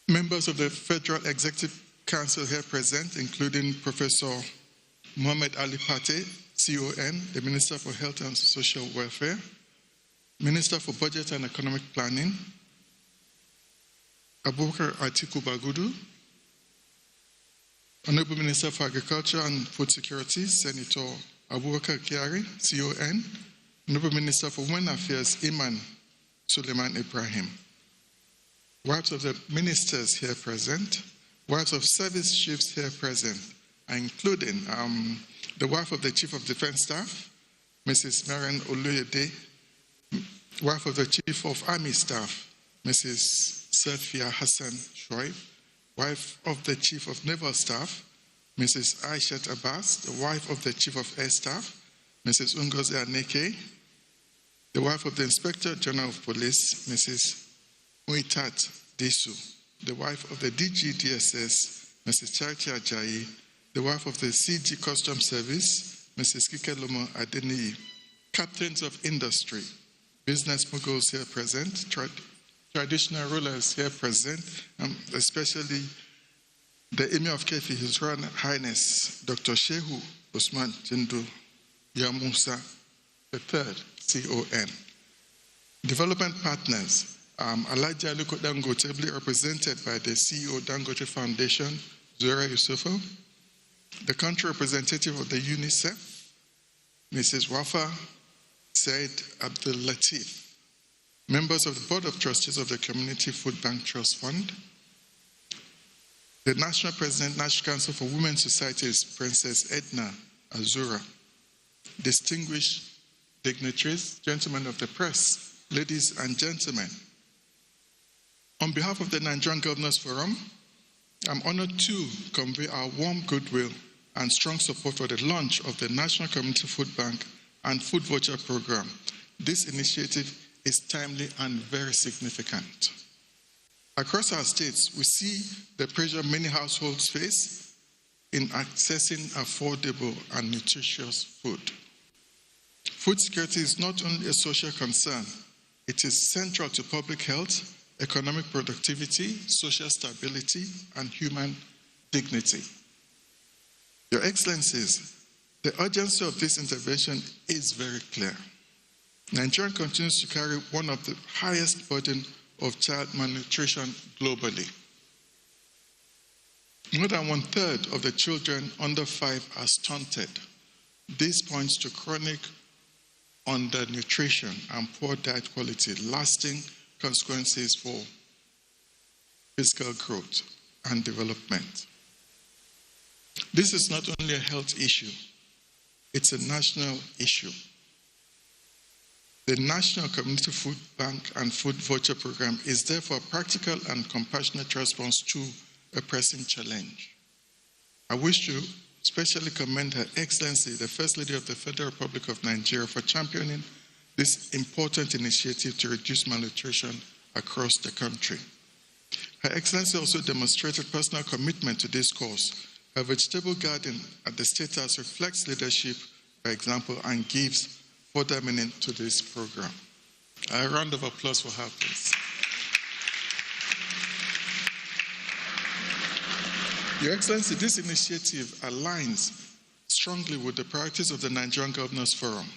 members of the Federal Executive Council here present, including Professor Mohamed Ali Pate, CON, the Minister for Health and Social Welfare, Minister for Budget and Economic Planning, Abubakar Atiku Bagudu, Honorable Minister for Agriculture and Food Security, Senator Abubakar Kyari, CON, Honorable Minister for Women Affairs, Iman Suleiman Ibrahim, wives of the ministers here present, wives of service chiefs here present, including the wife of the Chief of Defense Staff, Mrs. Marian Oluyede, wife of the Chief of Army Staff, Mrs. Safia Hassan Shoaib, wife of the Chief of Naval Staff, Mrs. Aishat Abbas, the wife of the Chief of Air Staff, Mrs. Ungozi Aneke, the wife of the Inspector General of Police, Mrs. Muitat Desu, the wife of the DGDSS, Mrs. Charity Ajayi, the wife of the CG Customs Service, Mrs. Kikelomo Adeniyi, captains of industry, business moguls here present, traditional rulers here present, especially the Emir of Kefi, His Royal Highness Dr. Shehu Usman Jindu Yamusa III, CON. Development partners, Alhaji Aliko Dangote, ably represented by the CEO Dangote Foundation, Zura Yusufu, the country representative of the UNICEF, Mrs. Wafa Said Abdul Latif, members of the Board of Trustees of the Community Food Bank Trust Fund, the National President, National Council for Women's Societies, Princess Edna Azura, distinguished dignitaries, gentlemen of the press, ladies and gentlemen. On behalf of the Nigerian Governors Forum, I'm honored to convey our warm goodwill and strong support for the launch of the National Community Food Bank and Food Voucher Program. This initiative is timely and very significant. Across our states, we see the pressure many households face in accessing affordable and nutritious food. Food security is not only a social concern, it is central to public health, economic productivity, social stability, and human dignity. Your Excellencies, the urgency of this intervention is very clear. Nigeria continues to carry one of the highest burden of child malnutrition globally. More than 1/3 of the children under 5 are stunted. This points to chronic undernutrition and poor diet quality, lasting consequences for physical growth and development. This is not only a health issue, it's a national issue. The National Community Food Bank and Food Voucher Program is therefore a practical and compassionate response to a pressing challenge. I wish to especially commend Her Excellency, the First Lady of the Federal Republic of Nigeria, for championing this important initiative to reduce malnutrition across the country. Her Excellency also demonstrated personal commitment to this cause. Her vegetable garden at the State House reflects leadership by example and gives further meaning to this program. A round of applause for her, please. Your Excellency, this initiative aligns strongly with the priorities of the Nigerian Governors Forum,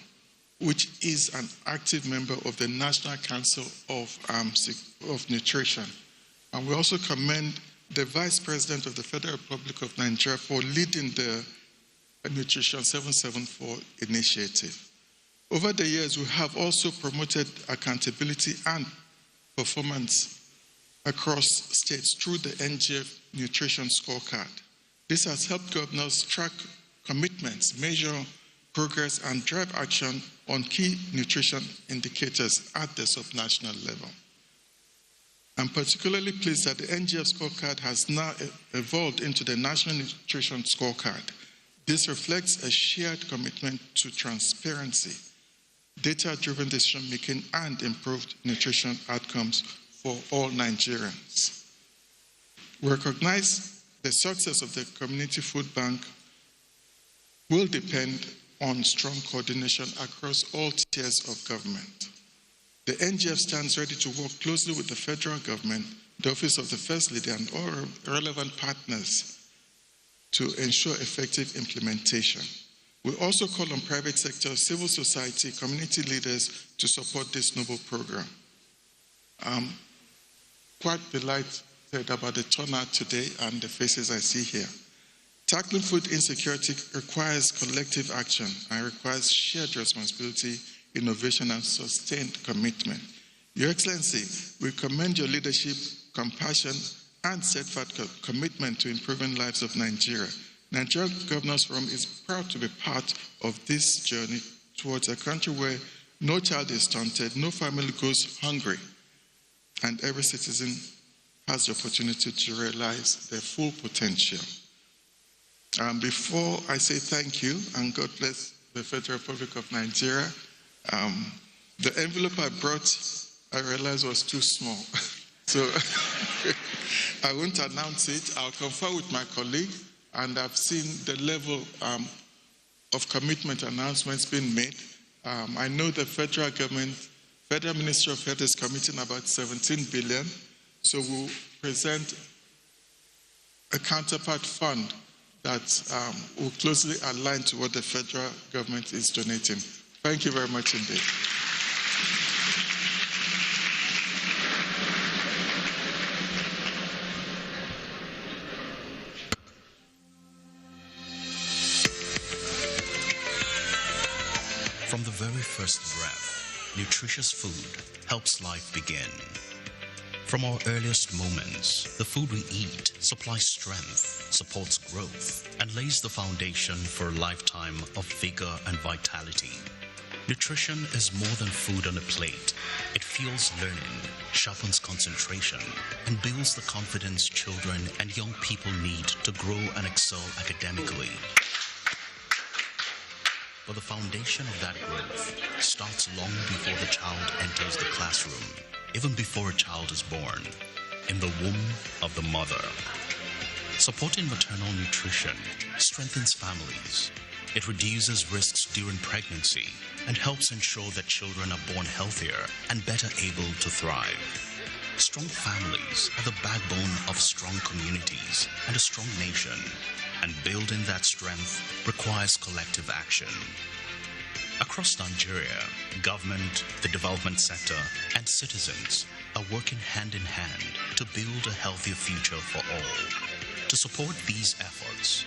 which is an active member of the National Council of Nutrition. And we also commend the Vice President of the Federal Republic of Nigeria for leading the Nutrition 774 initiative. Over the years, we have also promoted accountability and performance across states through the NGF Nutrition Scorecard. This has helped governors track commitments, measure progress, and drive action on key nutrition indicators at the subnational level. I'm particularly pleased that the NGF Scorecard has now evolved into the National Nutrition Scorecard. This reflects a shared commitment to transparency, data-driven decision-making, and improved nutrition outcomes for all Nigerians. We recognize the success of the Community Food Bank will depend on strong coordination across all tiers of government. The NGF stands ready to work closely with the federal government, the Office of the First Lady, and all relevant partners to ensure effective implementation. We also call on private sector, civil society, community leaders to support this noble program. I'm quite delighted about the turnout today and the faces I see here. Tackling food insecurity requires collective action and requires shared responsibility, innovation, and sustained commitment. Your Excellency, we commend your leadership, compassion, and steadfast commitment to improving lives of Nigeria. Nigerian Governors Forum is proud to be part of this journey towards a country where no child is stunted, no family goes hungry, and every citizen has the opportunity to realize their full potential. Before I say thank you, and God bless the Federal Republic of Nigeria, the envelope I brought, I realized was too small. So I won't announce it. I'll confer with my colleague, and I've seen the level of commitment announcements being made. I know the federal government, Federal Ministry of Health is committing about 17 billion. So we'll present a counterpart fund that will closely align to what the federal government is donating. Thank you very much indeed. From the very first breath, nutritious food helps life begin. From our earliest moments, the food we eat supplies strength, supports growth, and lays the foundation for a lifetime of vigor and vitality. Nutrition is more than food on a plate. It fuels learning, sharpens concentration, and builds the confidence children and young people need to grow and excel academically. But the foundation of that growth starts long before the child enters the classroom, even before a child is born, in the womb of the mother. Supporting maternal nutrition strengthens families. It reduces risks during pregnancy and helps ensure that children are born healthier and better able to thrive. Strong families are the backbone of strong communities and a strong nation, and building that strength requires collective action. Across Nigeria, government, the development sector, and citizens are working hand in hand to build a healthier future for all. To support these efforts,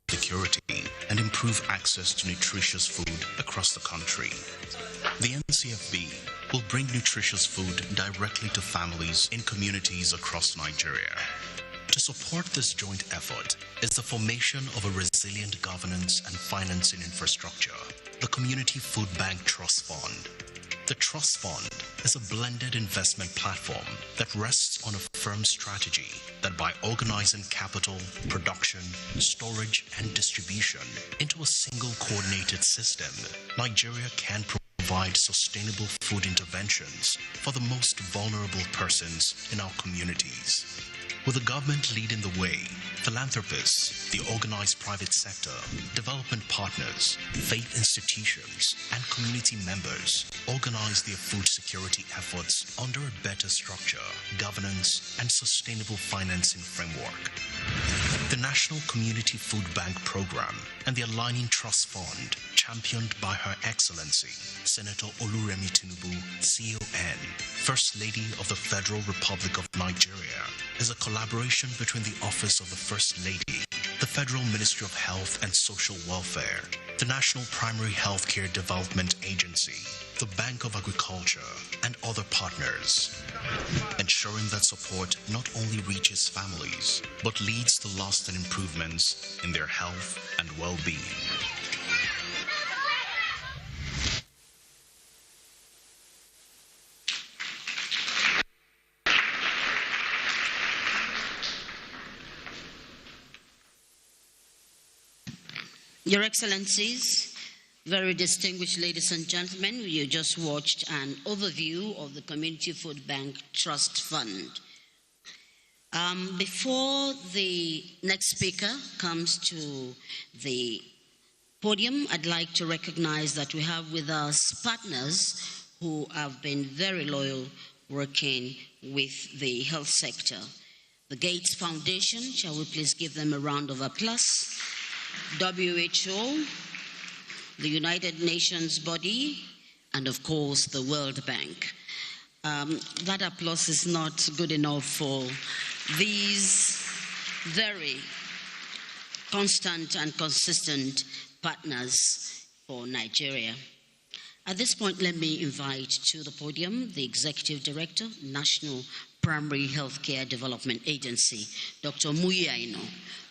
security and improve access to nutritious food across the country, the NCFB will bring nutritious food directly to families in communities across Nigeria. To support this joint effort is the formation of a resilient governance and financing infrastructure, the Community Food Bank Trust Fund. The Trust Fund is a blended investment platform that rests on a firm strategy that by organizing capital, production, storage, and distribution into a single coordinated system, Nigeria can provide sustainable food interventions for the most vulnerable persons in our communities. With the government leading the way, philanthropists, the organized private sector, development partners, faith institutions, and community members organize their food security efforts under a better structure, governance, and sustainable financing framework. The National Community Food Bank Program and the Aligning Trust Fund, championed by Her Excellency, Senator Oluremi Tinubu, CON, First Lady of the Federal Republic of Nigeria, is a collaboration between the Office of the First Lady, the Federal Ministry of Health and Social Welfare, the National Primary Healthcare Development Agency, the Bank of Agriculture, and other partners, ensuring that support not only reaches families, but leads to lasting improvements in their health and well-being. Your Excellencies, very distinguished ladies and gentlemen, you just watched an overview of the Community Food Bank Trust Fund. Before the next speaker comes to the podium, I'd like to recognize that we have with us partners who have been very loyal working with the health sector. The Gates Foundation, shall we please give them a round of applause? WHO, the United Nations body, and of course the World Bank. That applause is not good enough for these very constant and consistent partners for Nigeria. At this point, let me invite to the podium the Executive Director, National Primary Healthcare Development Agency, Dr. Muyaino,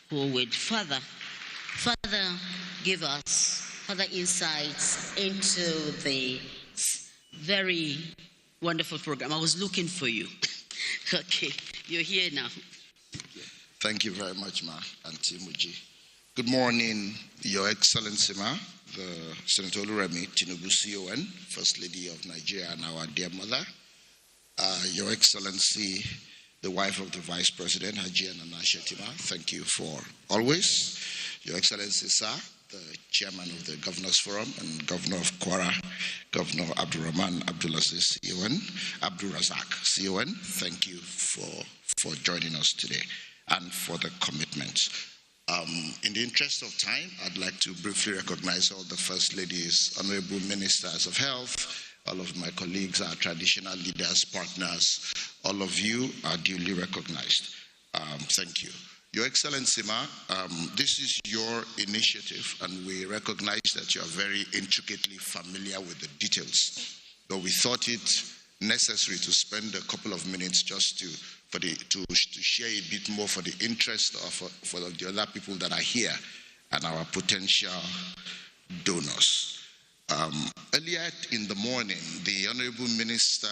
who will further give us further insights into the very wonderful program. I was looking for you. Okay, you're here now. Thank you very much, Ma, Auntie Muji. Good morning, Your Excellency, Ma, the Senator Oluremi Tinubu, CON, First Lady of Nigeria, and our dear mother. Your Excellency, the wife of the Vice President, Hajiya Nana Shetima, thank you for always. Your Excellency, sir, the Chairman of the Governors Forum and Governor of Kwara, Governor Abdurrahman Abdulaziz, CON, Abdulrazak, CON, thank you for joining us today and for the commitment. In the interest of time, I'd like to briefly recognize all the First Ladies, Honorable Ministers of Health, all of my colleagues, our traditional leaders, partners, all of you are duly recognized. Thank you. Your Excellency, Ma, this is your initiative, and we recognize that you are very intricately familiar with the details. But we thought it necessary to spend a couple of minutes just to share a bit more for the interest of for the other people that are here and our potential donors. Earlier in the morning, the Honorable Minister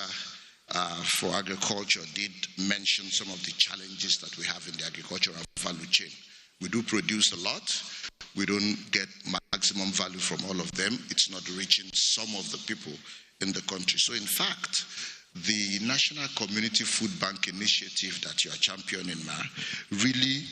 for Agriculture did mention some of the challenges that we have in the agricultural value chain. We do produce a lot. We don't get maximum value from all of them. It's not reaching some of the people in the country. So in fact, the National Community Food Bank initiative that you are championing, Ma, really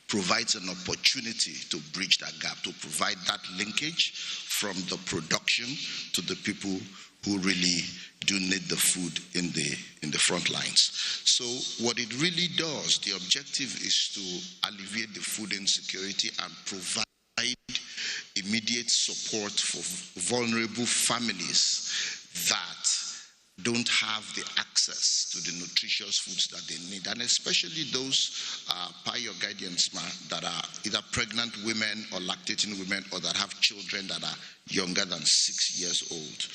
provides an opportunity to bridge that gap, to provide that linkage from the production to the people who really do need the food in the front lines. So what it really does, the objective is to alleviate the food insecurity and provide immediate support for vulnerable families that don't have the access to the nutritious foods that they need, and especially those, by your guidance, ma, that are either pregnant women or lactating women or that have children that are younger than 6 years old.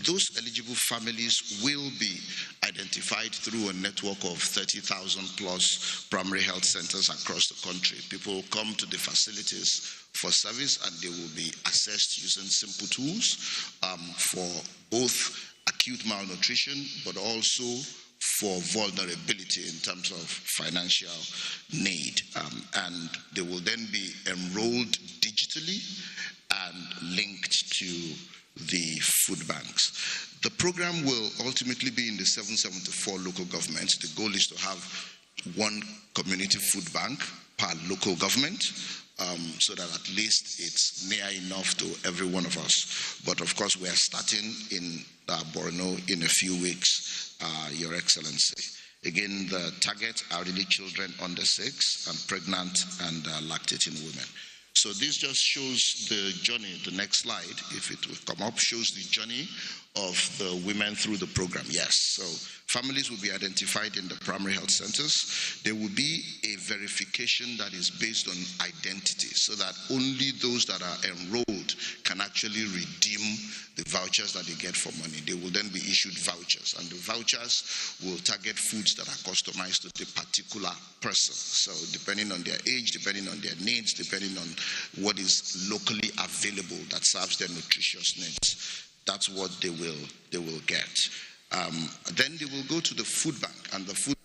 Those eligible families will be identified through a network of 30,000 plus primary health centers across the country. People come to the facilities for service and they will be assessed using simple tools for both acute malnutrition, but also for vulnerability in terms of financial need. And they will then be enrolled digitally and linked to the food banks. The program will ultimately be in the 774 local governments. The goal is to have one community food bank per local government, so that at least it's near enough to every one of us. But of course, we are starting in Borno in a few weeks, Your Excellency. Again, the target are really children under 6 and pregnant and lactating women. So this just shows the journey. The next slide, if it will come up, shows the journey of the women through the program. Yes, so families will be identified in the primary health centers. There will be a verification that is based on identity, so that only those that are enrolled can actually redeem the vouchers that they get for money. They will then be issued vouchers, and the vouchers will target foods that are customized to the particular person. So depending on their age, depending on their needs, depending on what is locally available that serves their nutritious needs, that's what they will get. Then they will go to the food bank, and the food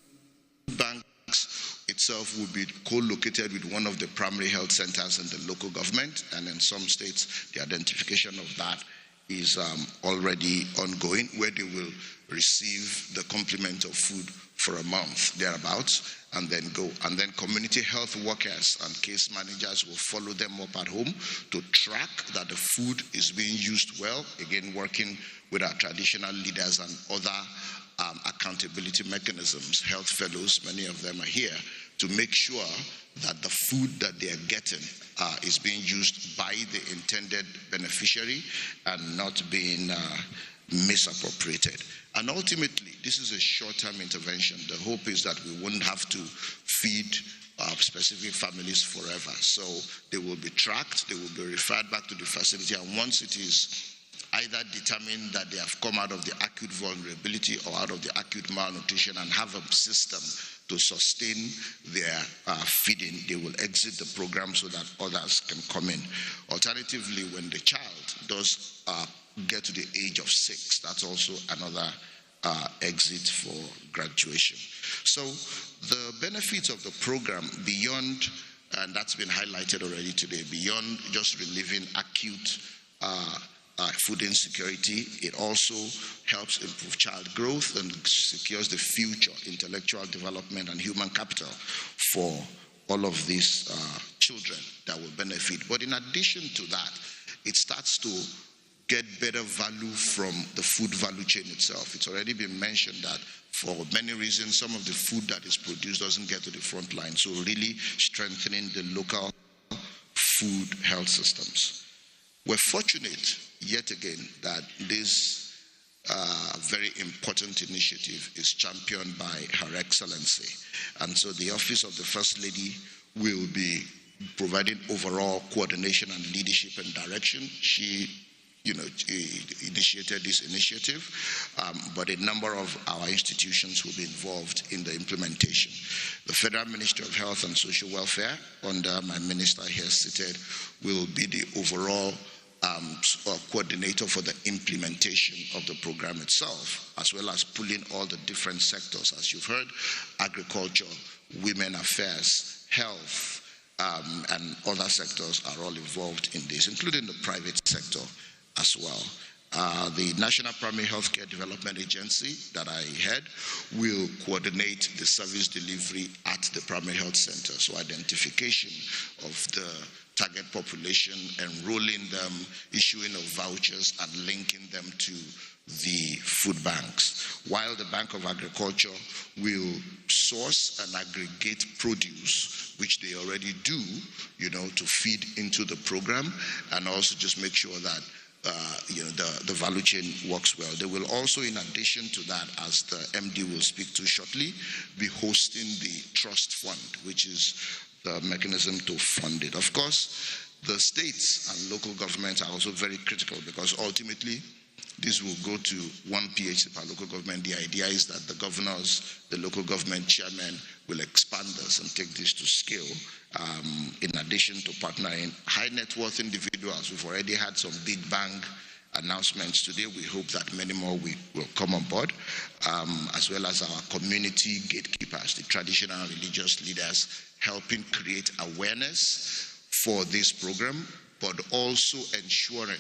banks itself will be co-located with one of the primary health centers in the local government, and in some states the identification of that is already ongoing, where they will receive the complement of food for a month thereabouts, and then go. And then community health workers and case managers will follow them up at home to track that the food is being used well, again working with our traditional leaders and other accountability mechanisms. Health fellows, many of them are here, to make sure that the food that they are getting is being used by the intended beneficiary and not being misappropriated. And ultimately, this is a short-term intervention. The hope is that we won't have to feed specific families forever. So they will be tracked, they will be referred back to the facility, and once it is either determined that they have come out of the acute vulnerability or out of the acute malnutrition and have a system to sustain their feeding, they will exit the program so that others can come in. Alternatively, when the child does get to the age of 6, that's also another exit for graduation. So the benefits of the program, beyond, and that's been highlighted already today, beyond just relieving acute food insecurity, it also helps improve child growth and secures the future intellectual development and human capital for all of these children that will benefit. But in addition to that, it starts to get better value from the food value chain itself. It's already been mentioned that for many reasons, some of the food that is produced doesn't get to the front line. So really strengthening the local food health systems. We're fortunate, yet again, that this very important initiative is championed by Her Excellency. And so the Office of the First Lady will be providing overall coordination and leadership and direction. She initiated this initiative, but a number of our institutions will be involved in the implementation. The Federal Ministry of Health and Social Welfare, under my minister here seated, will be the overall coordinator for the implementation of the program itself, as well as pulling all the different sectors. As you've heard, agriculture, women affairs, health, and other sectors are all involved in this, including the private sector as well. The National Primary Healthcare Development Agency that I head will coordinate the service delivery at the primary health center. So identification of the target population, enrolling them, issuing of vouchers, and linking them to the food banks. While the Bank of Agriculture will source and aggregate produce, which they already do, to feed into the program, and also just make sure that the value chain works well. They will also, in addition to that, as the MD will speak to shortly, be hosting the trust fund, which is the mechanism to fund it. Of course, the states and local governments are also very critical, because ultimately this will go to 1 PHC per local government. The idea is that the governors, the local government chairmen will expand this and take this to scale. In addition to partnering high net worth individuals, we've already had some big bang announcements today. We hope that many more will come on board, as well as our community gatekeepers, the traditional religious leaders, helping create awareness for this program, but also ensuring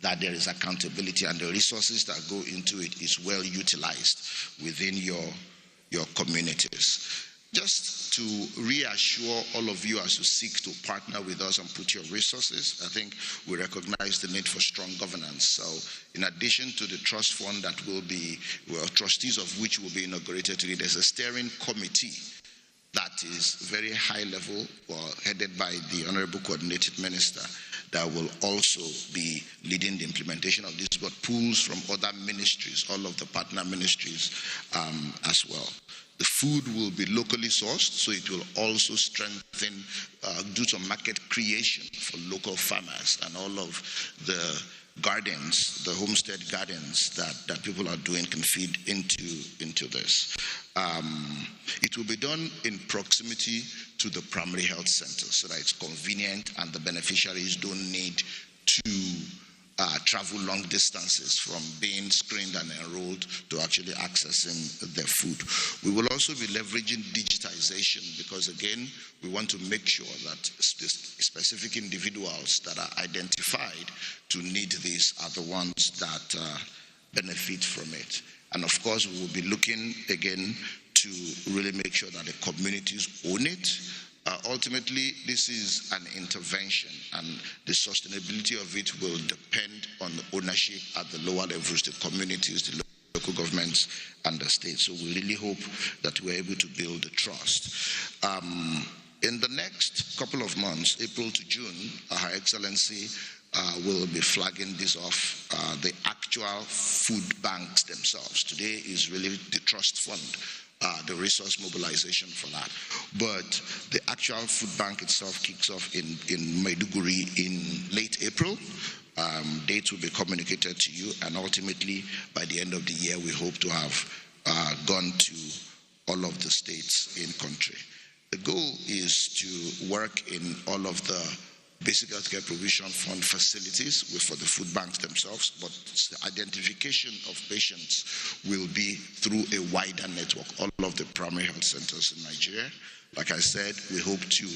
that there is accountability and the resources that go into it is well utilized within your communities. Just to reassure all of you as you seek to partner with us and put your resources, I think we recognize the need for strong governance. So in addition to the trust fund that will be, trustees of which will be inaugurated today, there's a steering committee that is very high level, headed by the Honorable Coordinated Minister, that will also be leading the implementation of this, but pools from other ministries, all of the partner ministries as well. The food will be locally sourced, so it will also strengthen, do some market creation for local farmers, and all of the gardens, the homestead gardens that people are doing can feed into this. It will be done in proximity to the primary health center, so that it's convenient and the beneficiaries don't need to travel long distances from being screened and enrolled to actually accessing their food. We will also be leveraging digitization, because again, we want to make sure that specific individuals that are identified to need this are the ones that benefit from it. And of course, we will be looking again to really make sure that the communities own it. Ultimately, this is an intervention, and the sustainability of it will depend on the ownership at the lower levels, the communities, the local governments, and the state. So we really hope that we're able to build the trust. In the next couple of months, April to June, Her Excellency will be flagging this off, the actual food banks themselves. Today is really the trust fund, the resource mobilization for that. But the actual food bank itself kicks off in Maiduguri in late April. Dates will be communicated to you, and ultimately by the end of the year we hope to have gone to all of the states in country. The goal is to work in all of the basic healthcare provision fund facilities for the food banks themselves, but the identification of patients will be through a wider network, all of the primary health centers in Nigeria. Like I said, we hope to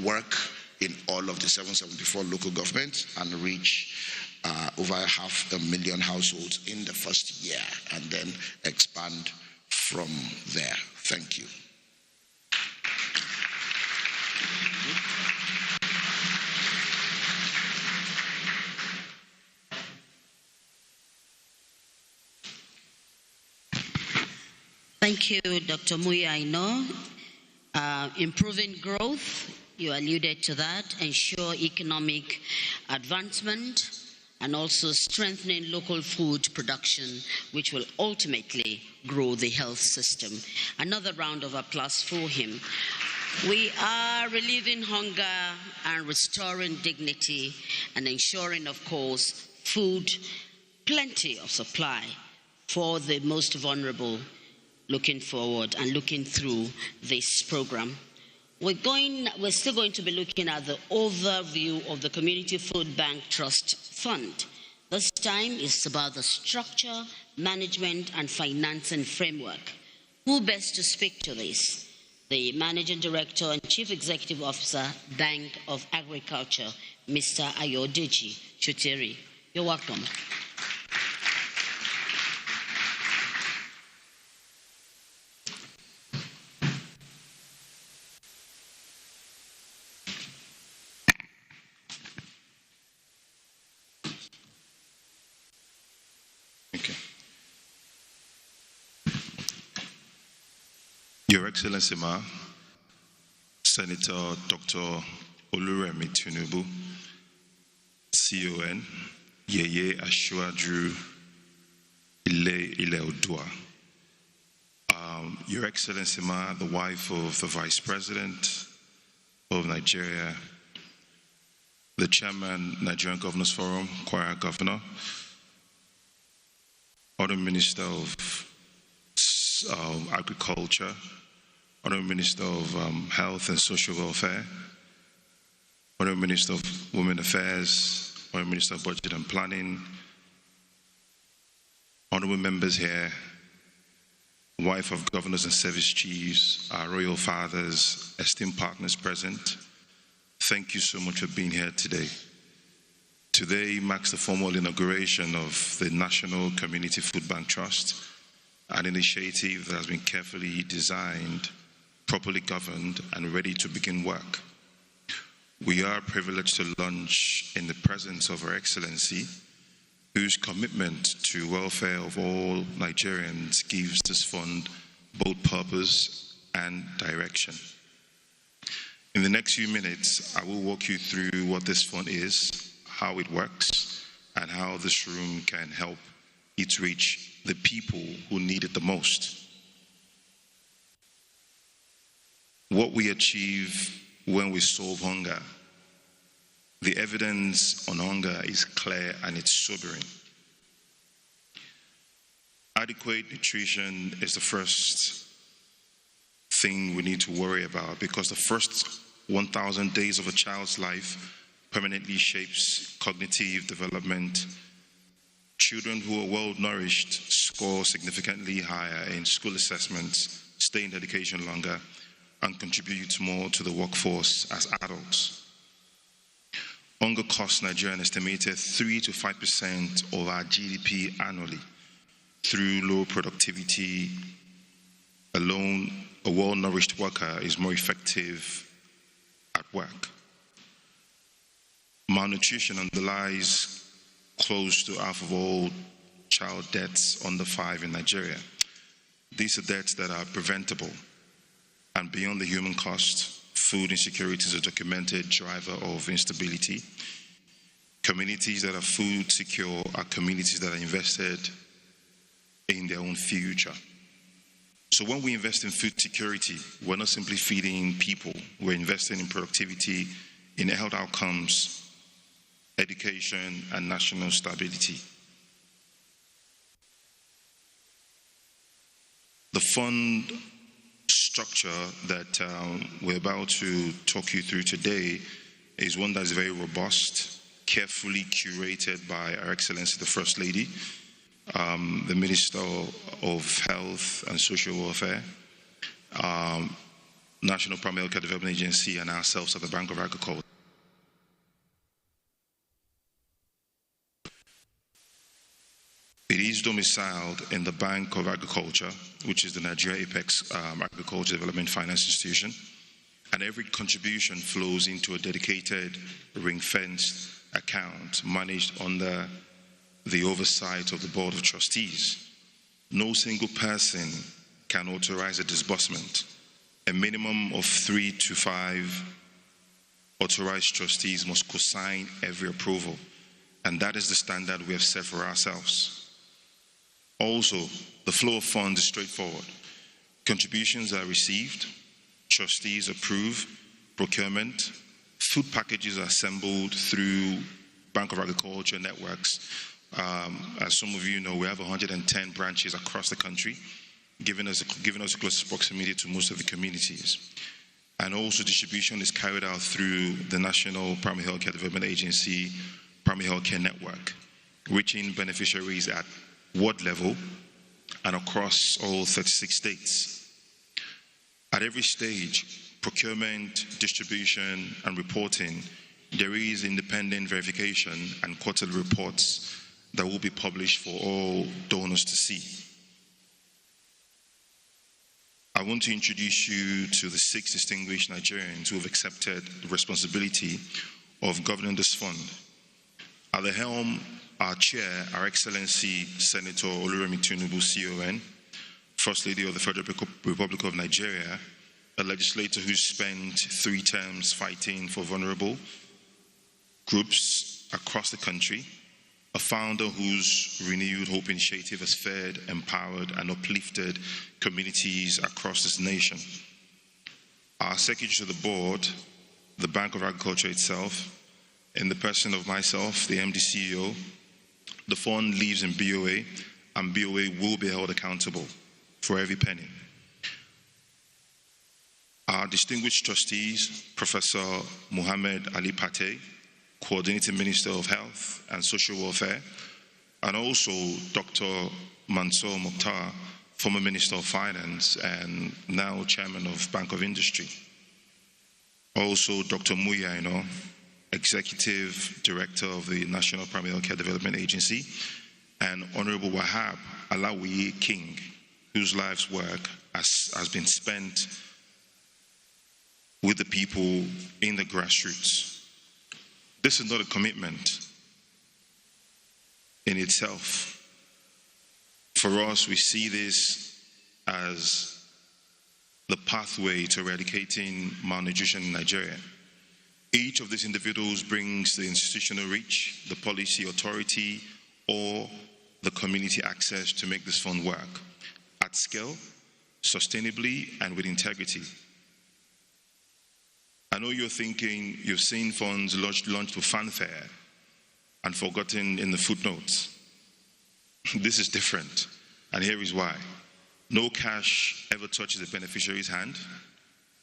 work in all of the 774 local governments and reach over 500,000 households in the first year, and then expand from there. Thank you. Thank you, Dr. Muya Aino. Improving growth, you alluded to that, ensure economic advancement, and also strengthening local food production, which will ultimately grow the health system. Another round of applause for him. We are relieving hunger and restoring dignity, and ensuring, of course, food, plenty of supply for the most vulnerable, looking forward and looking through this program. We're still going to be looking at the overview of the Community Food Bank Trust Fund. This time it's about the structure, management, and financing framework. Who best to speak to this? The Managing Director and Chief Executive Officer, Bank of Agriculture, Mr. Ayodeji Chuteri. You're welcome. Your Excellency, Senator Dr. Oluremi Tinubu, CON, Yeye Ashwaju Ile Odua. Your Excellency Ma, the wife of the Vice President of Nigeria, the Chairman, Nigerian Governors Forum, Choir Governor, Honorable Minister of Agriculture, Honorable Minister of Health and Social Welfare, Honorable Minister of Women Affairs, Honorable Minister of Budget and Planning, honorable members here, wife of governors and service chiefs, our royal fathers, esteemed partners present, thank you so much for being here today. Today marks the formal inauguration of the National Community Food Bank Trust, an initiative that has been carefully designed, properly governed, and ready to begin work. We are privileged to launch in the presence of Her Excellency, whose commitment to welfare of all Nigerians gives this fund both purpose and direction. In the next few minutes, I will walk you through what this fund is, how it works, and how this room can help it reach the people who need it the most. What we achieve when we solve hunger, the evidence on hunger is clear and it's sobering. Adequate nutrition is the first thing we need to worry about, because the first 1,000 days of a child's life permanently shapes cognitive development. Children who are well nourished score significantly higher in school assessments, stay in education longer, and contribute more to the workforce as adults. Hunger costs Nigeria an estimated 3 to 5% of our GDP annually. Through low productivity alone, a well-nourished worker is more effective at work. Malnutrition underlies close to half of all child deaths under 5 in Nigeria. These are deaths that are preventable, and beyond the human cost, food insecurity is a documented driver of instability. Communities that are food secure are communities that are invested in their own future. So when we invest in food security, we're not simply feeding people, we're investing in productivity, in health outcomes, education, and national stability. The fund structure that we're about to talk you through today is one that is very robust, carefully curated by Her Excellency the First Lady, the Minister of Health and Social Welfare, National Primary Healthcare Development Agency, and ourselves at the Bank of Agriculture. It is domiciled in the Bank of Agriculture, which is the Nigeria Apex Agriculture Development Finance Institution, and every contribution flows into a dedicated ring-fenced account managed under the oversight of the Board of Trustees. No single person can authorize a disbursement. A minimum of 3 to 5 authorized trustees must co-sign every approval, and that is the standard we have set for ourselves. Also, the flow of funds is straightforward. Contributions are received, trustees approve procurement, food packages are assembled through Bank of Agriculture networks. As some of you know, we have 110 branches across the country, giving us a close proximity to most of the communities. And also distribution is carried out through the National Primary Healthcare Development Agency Primary Healthcare Network, reaching beneficiaries at ward level and across all 36 states. At every stage, procurement, distribution, and reporting, there is independent verification and quarterly reports that will be published for all donors to see. I want to introduce you to the 6 distinguished Nigerians who have accepted the responsibility of governing this fund. At the helm, our chair, Her Excellency Senator Oluremi Tinubu, CON, First Lady of the Federal Republic of Nigeria, a legislator who spent 3 terms fighting for vulnerable groups across the country, a founder whose renewed hope initiative has fed, empowered, and uplifted communities across this nation. Our secretary to the board, the Bank of Agriculture itself, in the person of myself, the MD CEO, the fund lives in BOA, and BOA will be held accountable for every penny. Our distinguished trustees, Professor Mohammed Ali Pate, Coordinating Minister of Health and Social Welfare, and also Dr. Mansour Mokhtar, former Minister of Finance and now Chairman of Bank of Industry. Also Dr. Muyaino, Executive Director of the National Primary Health Care Development Agency, and Honorable Wahab Alawi King, whose life's work has been spent with the people in the grassroots. This is not a commitment in itself. For us, we see this as the pathway to eradicating malnutrition in Nigeria. Each of these individuals brings the institutional reach, the policy authority, or the community access to make this fund work at scale, sustainably, and with integrity. I know you're thinking you've seen funds launched with fanfare and forgotten in the footnotes. This is different, and here is why. No cash ever touches the beneficiary's hand,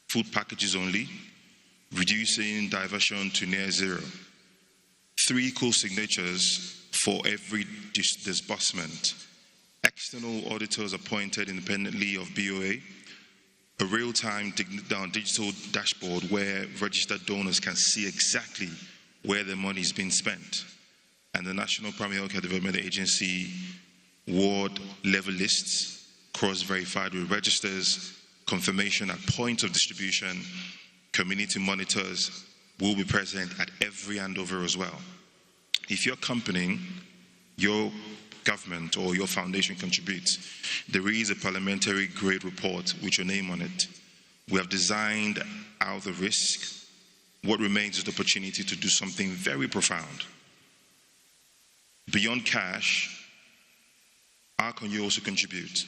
food packages only, reducing diversion to near zero. 3 co-signatures for every disbursement, external auditors appointed independently of BOA, a real-time digital dashboard where registered donors can see exactly where their money is being spent, and the National Primary Health Care Development Agency ward level lists, cross-verified with registers, confirmation at point of distribution, community monitors will be present at every handover as well. If your company, your government, or your foundation contributes, there is a parliamentary grade report with your name on it. We have designed out the risk. What remains is the opportunity to do something very profound. Beyond cash, how can you also contribute?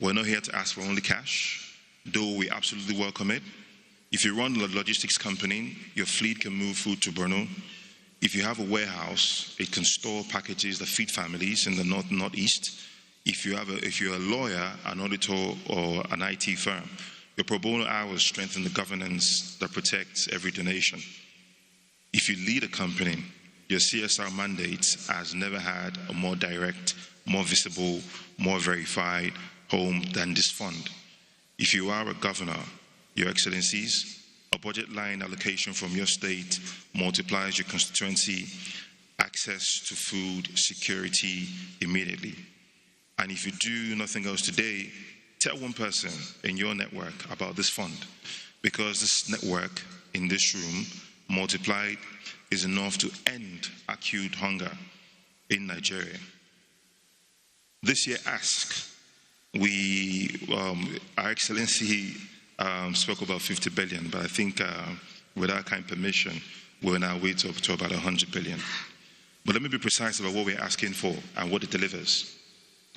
We're not here to ask for only cash, though we absolutely welcome it. If you run a logistics company, your fleet can move food to Borno. If you have a warehouse, it can store packages that feed families in the northeast. If you're a lawyer, an auditor, or an IT firm, your pro bono hours strengthen the governance that protects every donation. If you lead a company, your CSR mandate has never had a more direct, more visible, more verified home than this fund. If you are a governor, Your Excellencies, a budget line allocation from your state multiplies your constituency access to food security immediately. And if you do nothing else today, tell one person in your network about this fund, because this network in this room multiplied is enough to end acute hunger in Nigeria. This year ask, Our Excellency spoke about 50 billion, but I think with our kind permission, we're now way up to about 100 billion. But let me be precise about what we're asking for and what it delivers.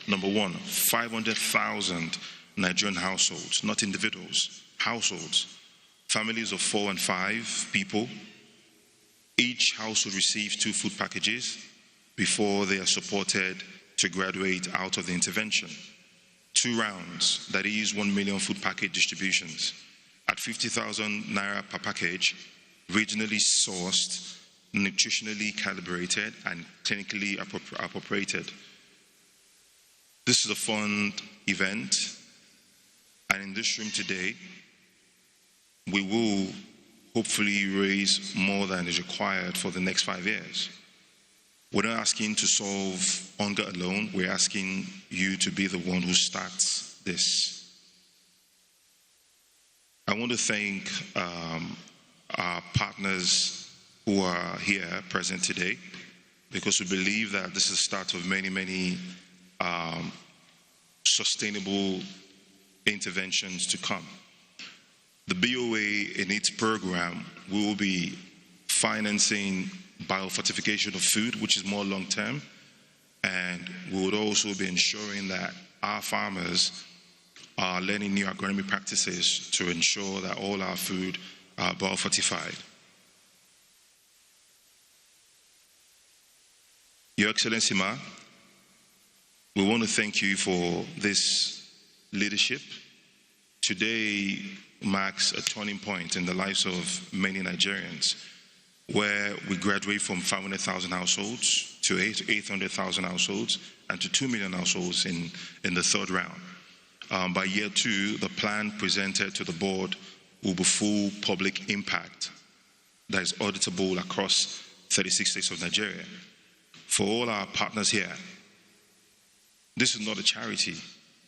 Number one, 500,000 Nigerian households, not individuals, households, families of 4 and 5 people. Each household receives 2 food packages before they are supported to graduate out of the intervention. 2 rounds, that is 1 million food package distributions at 50,000 naira per package, regionally sourced, nutritionally calibrated, and clinically appropriated. This is a fund event, and in this room today, we will hopefully raise more than is required for the next 5 years. We're not asking to solve hunger alone. We're asking you to be the one who starts this. I want to thank our partners who are here present today, because we believe that this is the start of many, many sustainable interventions to come. The BOA in its program will be financing biofortification of food, which is more long-term. And we would also be ensuring that our farmers are learning new agronomy practices to ensure that all our food are biofortified. Your Excellency Ma, we want to thank you for this leadership. Today marks a turning point in the lives of many Nigerians, where we graduate from 500,000 households to 800,000 households and to 2 million households in the third round. By year 2, the plan presented to the board will be full public impact that is auditable across 36 states of Nigeria. For all our partners here, this is not a charity,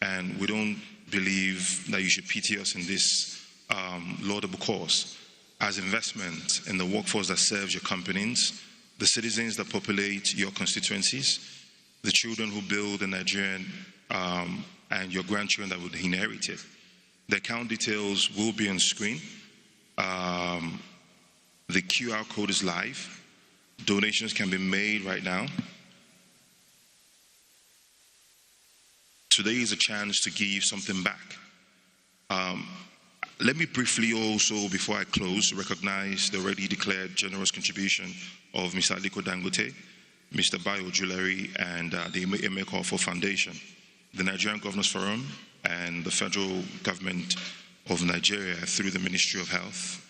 and we don't believe that you should pity us in this laudable cause. As investment in the workforce that serves your companies, the citizens that populate your constituencies, the children who build the Nigerian, and your grandchildren that would inherit it. The account details will be on screen. The QR code is live. Donations can be made right now. Today is a chance to give something back. Let me briefly also, before I close, recognize the already declared generous contribution of Mr. Aliko Dangote, Mr. Bayo Jewelry, and the Emeko Foundation, the Nigerian Governors Forum, and the federal government of Nigeria through the Ministry of Health.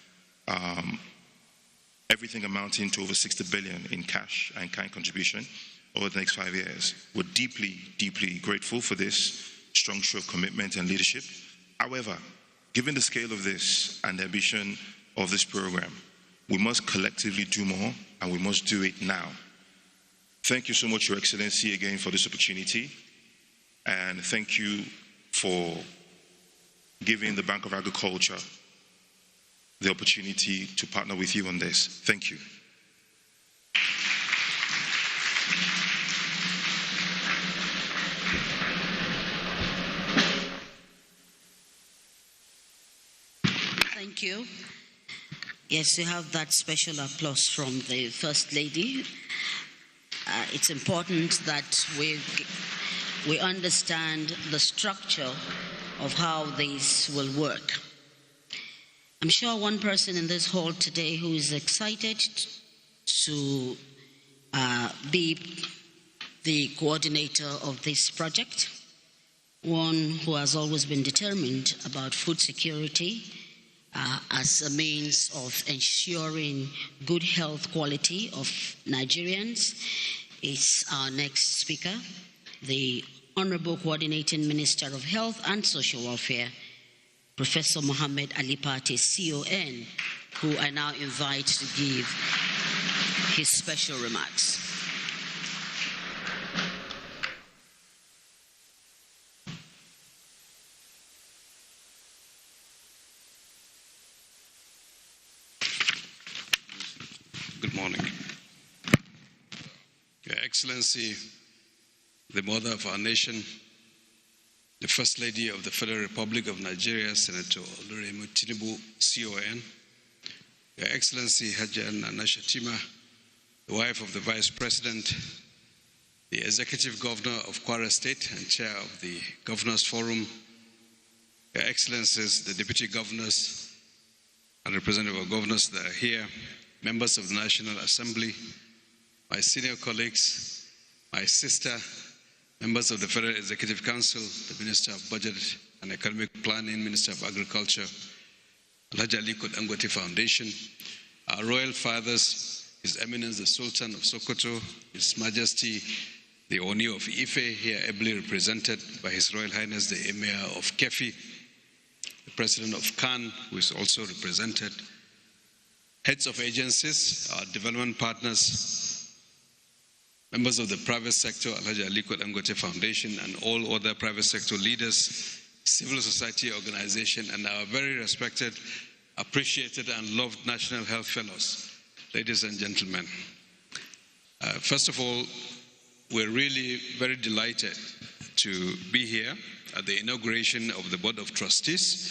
Everything amounting to over 60 billion in cash and kind contribution over the next 5 years. We're deeply, deeply grateful for this strong show of commitment and leadership. However, given the scale of this and the ambition of this program, we must collectively do more, and we must do it now. Thank you so much, Your Excellency, again for this opportunity, and thank you for giving the Bank of Agriculture the opportunity to partner with you on this. Thank you. Thank you. Yes, we have that special applause from the First Lady. It's important that we understand the structure of how this will work. I'm sure one person in this hall today who is excited to be the coordinator of this project, one who has always been determined about food security as a means of ensuring good health quality of Nigerians, is our next speaker, the Honorable Coordinating Minister of Health and Social Welfare, Professor Mohammed Ali Pate, CON, who I now invite to give his special remarks. Good morning. Your Excellency, the Mother of our nation, the First Lady of the Federal Republic of Nigeria, Senator Oluremi Tinubu, CON, Your Excellency Hajiya Nana Shatima, the wife of the Vice President, the Executive Governor of Kwara State and Chair of the Governors Forum, Your Excellencies, the Deputy Governors and representative of governors that are here, members of the National Assembly, my senior colleagues, my sister, members of the Federal Executive Council, the Minister of Budget and Economic Planning, Minister of Agriculture, Alhaji Aliko Dangote Foundation, our royal fathers, His Eminence the Sultan of Sokoto, His Majesty the Oni of Ife, here ably represented by His Royal Highness the Emir of Kefi, the President of Khan, who is also represented, heads of agencies, our development partners, members of the private sector, Alhaji Aliko Dangote Foundation, and all other private sector leaders, civil society organization, and our very respected, appreciated, and loved National Health Fellows, ladies and gentlemen. First of all, we're really very delighted to be here at the inauguration of the Board of Trustees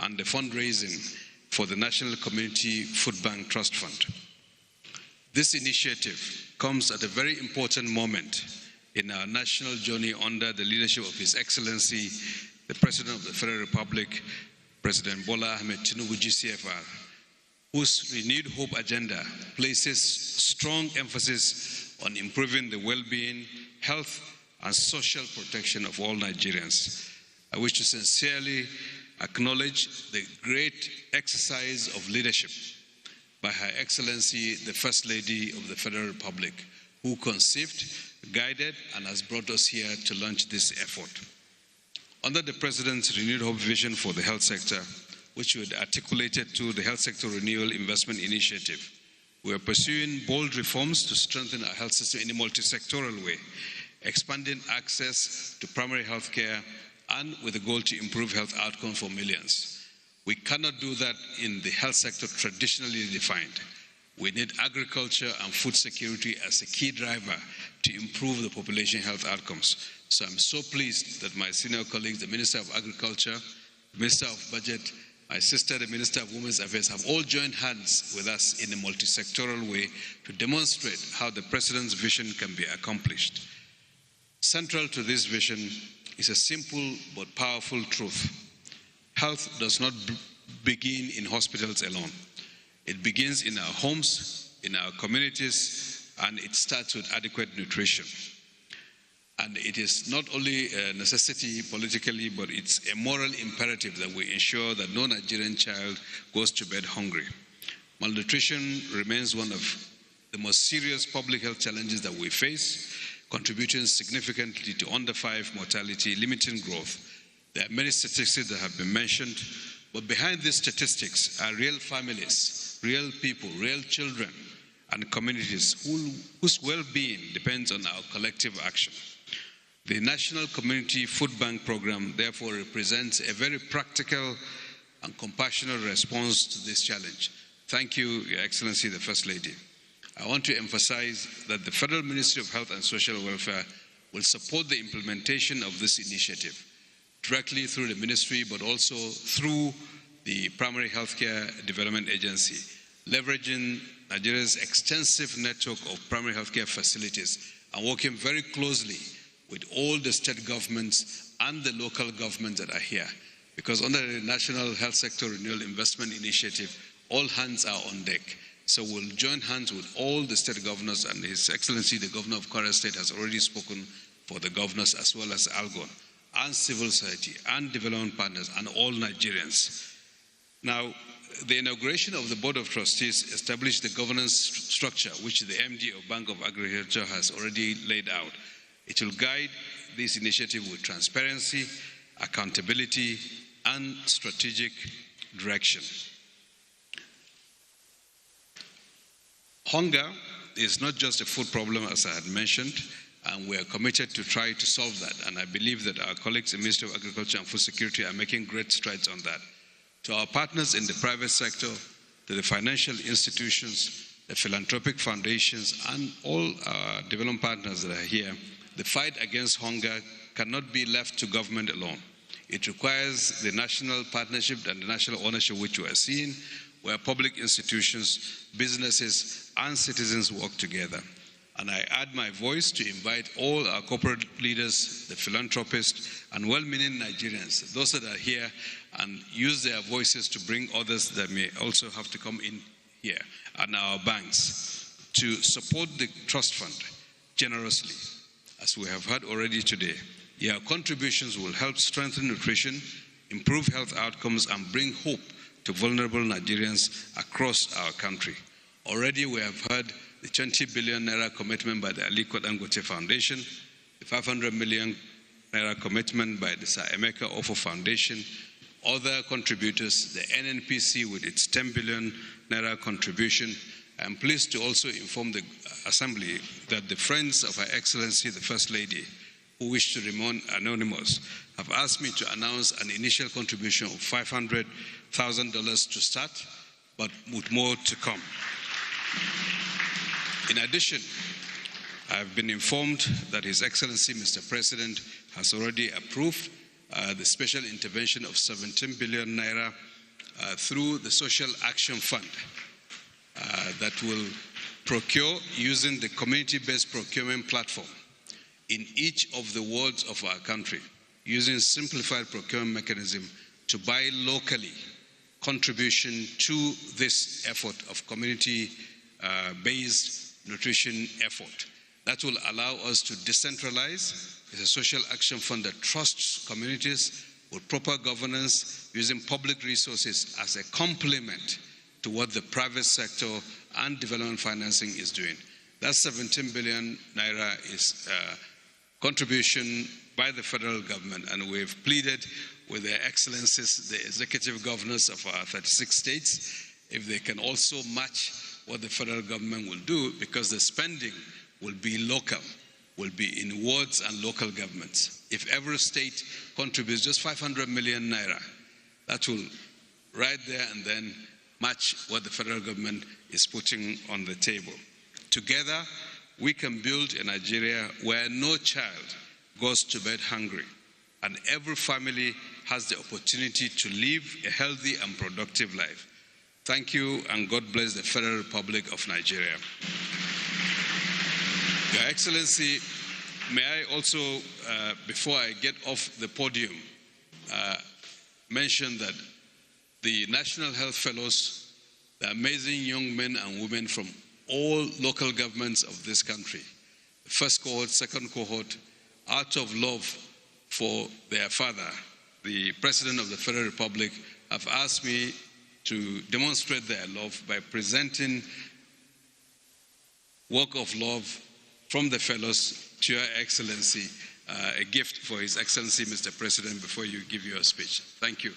and the fundraising for the National Community Food Bank Trust Fund. This initiative comes at a very important moment in our national journey under the leadership of His Excellency, the President of the Federal Republic, President Bola Ahmed Tinubu GCFR, whose renewed hope agenda places strong emphasis on improving the well-being, health, and social protection of all Nigerians. I wish to sincerely acknowledge the great exercise of leadership by Her Excellency, the First Lady of the Federal Republic, who conceived, guided, and has brought us here to launch this effort. Under the President's renewed hope vision for the health sector, which we had articulated to the Health Sector Renewal Investment Initiative, we are pursuing bold reforms to strengthen our health system in a multi-sectoral way, expanding access to primary health care, and with the goal to improve health outcomes for millions. We cannot do that in the health sector traditionally defined. We need agriculture and food security as a key driver to improve the population health outcomes. So I'm so pleased that my senior colleagues, the Minister of Agriculture, the Minister of Budget, my sister, the Minister of Women's Affairs, have all joined hands with us in a multi-sectoral way to demonstrate how the President's vision can be accomplished. Central to this vision is a simple but powerful truth. Health does not begin in hospitals alone. It begins in our homes, in our communities, and it starts with adequate nutrition. And it is not only a necessity politically, but it's a moral imperative that we ensure that no Nigerian child goes to bed hungry. Malnutrition remains one of the most serious public health challenges that we face, contributing significantly to under 5 mortality, limiting growth. There are many statistics that have been mentioned, but behind these statistics are real families, real people, real children, and communities whose well-being depends on our collective action. The National Community Food Bank Program, therefore, represents a very practical and compassionate response to this challenge. Thank you, Your Excellency, the First Lady. I want to emphasize that the Federal Ministry of Health and Social Welfare will support the implementation of this initiative directly through the ministry, but also through the Primary Healthcare Development Agency, leveraging Nigeria's extensive network of primary healthcare facilities and working very closely with all the state governments and the local governments that are here. Because under the National Health Sector Renewal Investment Initiative, all hands are on deck. So we'll join hands with all the state governors, and His Excellency, the Governor of Kwara State, has already spoken for the governors as well as Algon, and civil society, and development partners, and all Nigerians. Now, the inauguration of the Board of Trustees established the governance structure which the MD of Bank of Agriculture has already laid out. It will guide this initiative with transparency, accountability, and strategic direction. Hunger is not just a food problem, as I had mentioned, and we are committed to try to solve that. And I believe that our colleagues in the Ministry of Agriculture and Food Security are making great strides on that. To our partners in the private sector, to the financial institutions, the philanthropic foundations, and all our development partners that are here, the fight against hunger cannot be left to government alone. It requires the national partnership and the national ownership which we are seeing, where public institutions, businesses, and citizens work together. And I add my voice to invite all our corporate leaders, the philanthropists, and well-meaning Nigerians, those that are here, and use their voices to bring others that may also have to come in here, and our banks, to support the trust fund generously, as we have heard already today. Your contributions will help strengthen nutrition, improve health outcomes, and bring hope to vulnerable Nigerians across our country. Already we have heard the 20 billion naira commitment by the Aliko Dangote Foundation, the 500 million naira commitment by the Sir Emeka Ofo Foundation, other contributors, the NNPC with its 10 billion naira contribution. I am pleased to also inform the Assembly that the friends of Her Excellency, the First Lady, who wish to remain anonymous, have asked me to announce an initial contribution of $500,000 to start, but with more to come. In addition, I have been informed that His Excellency, Mr. President, has already approved the special intervention of 17 billion naira through the Social Action Fund that will procure using the community-based procurement platform in each of the wards of our country, using simplified procurement mechanism to buy locally, contribution to this effort of community-based nutrition effort. That will allow us to decentralize. It's a social action fund that trusts communities with proper governance, using public resources as a complement to what the private sector and development financing is doing. That 17 billion naira is contribution by the federal government, and we've pleaded with their excellencies, the executive governors of our 36 states, if they can also match what the federal government will do, because the spending will be local, will be in wards and local governments. If every state contributes just 500 million naira, that will right there and then match what the federal government is putting on the table. Together, we can build a Nigeria where no child goes to bed hungry, and every family has the opportunity to live a healthy and productive life. Thank you, and God bless the Federal Republic of Nigeria. Your Excellency, may I also, before I get off the podium, mention that the National Health Fellows, the amazing young men and women from all local governments of this country, the first cohort, second cohort, out of love for their father, the President of the Federal Republic, have asked me to demonstrate their love by presenting work of love from the fellows to Your Excellency, a gift for His Excellency, Mr. President, before you give your speech. Thank you.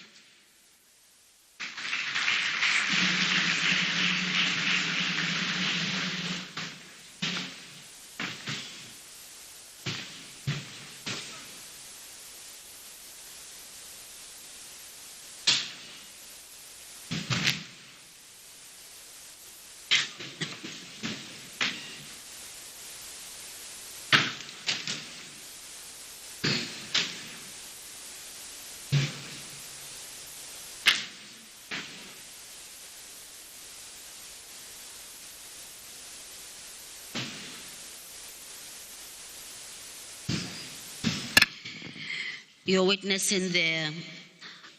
You're witnessing there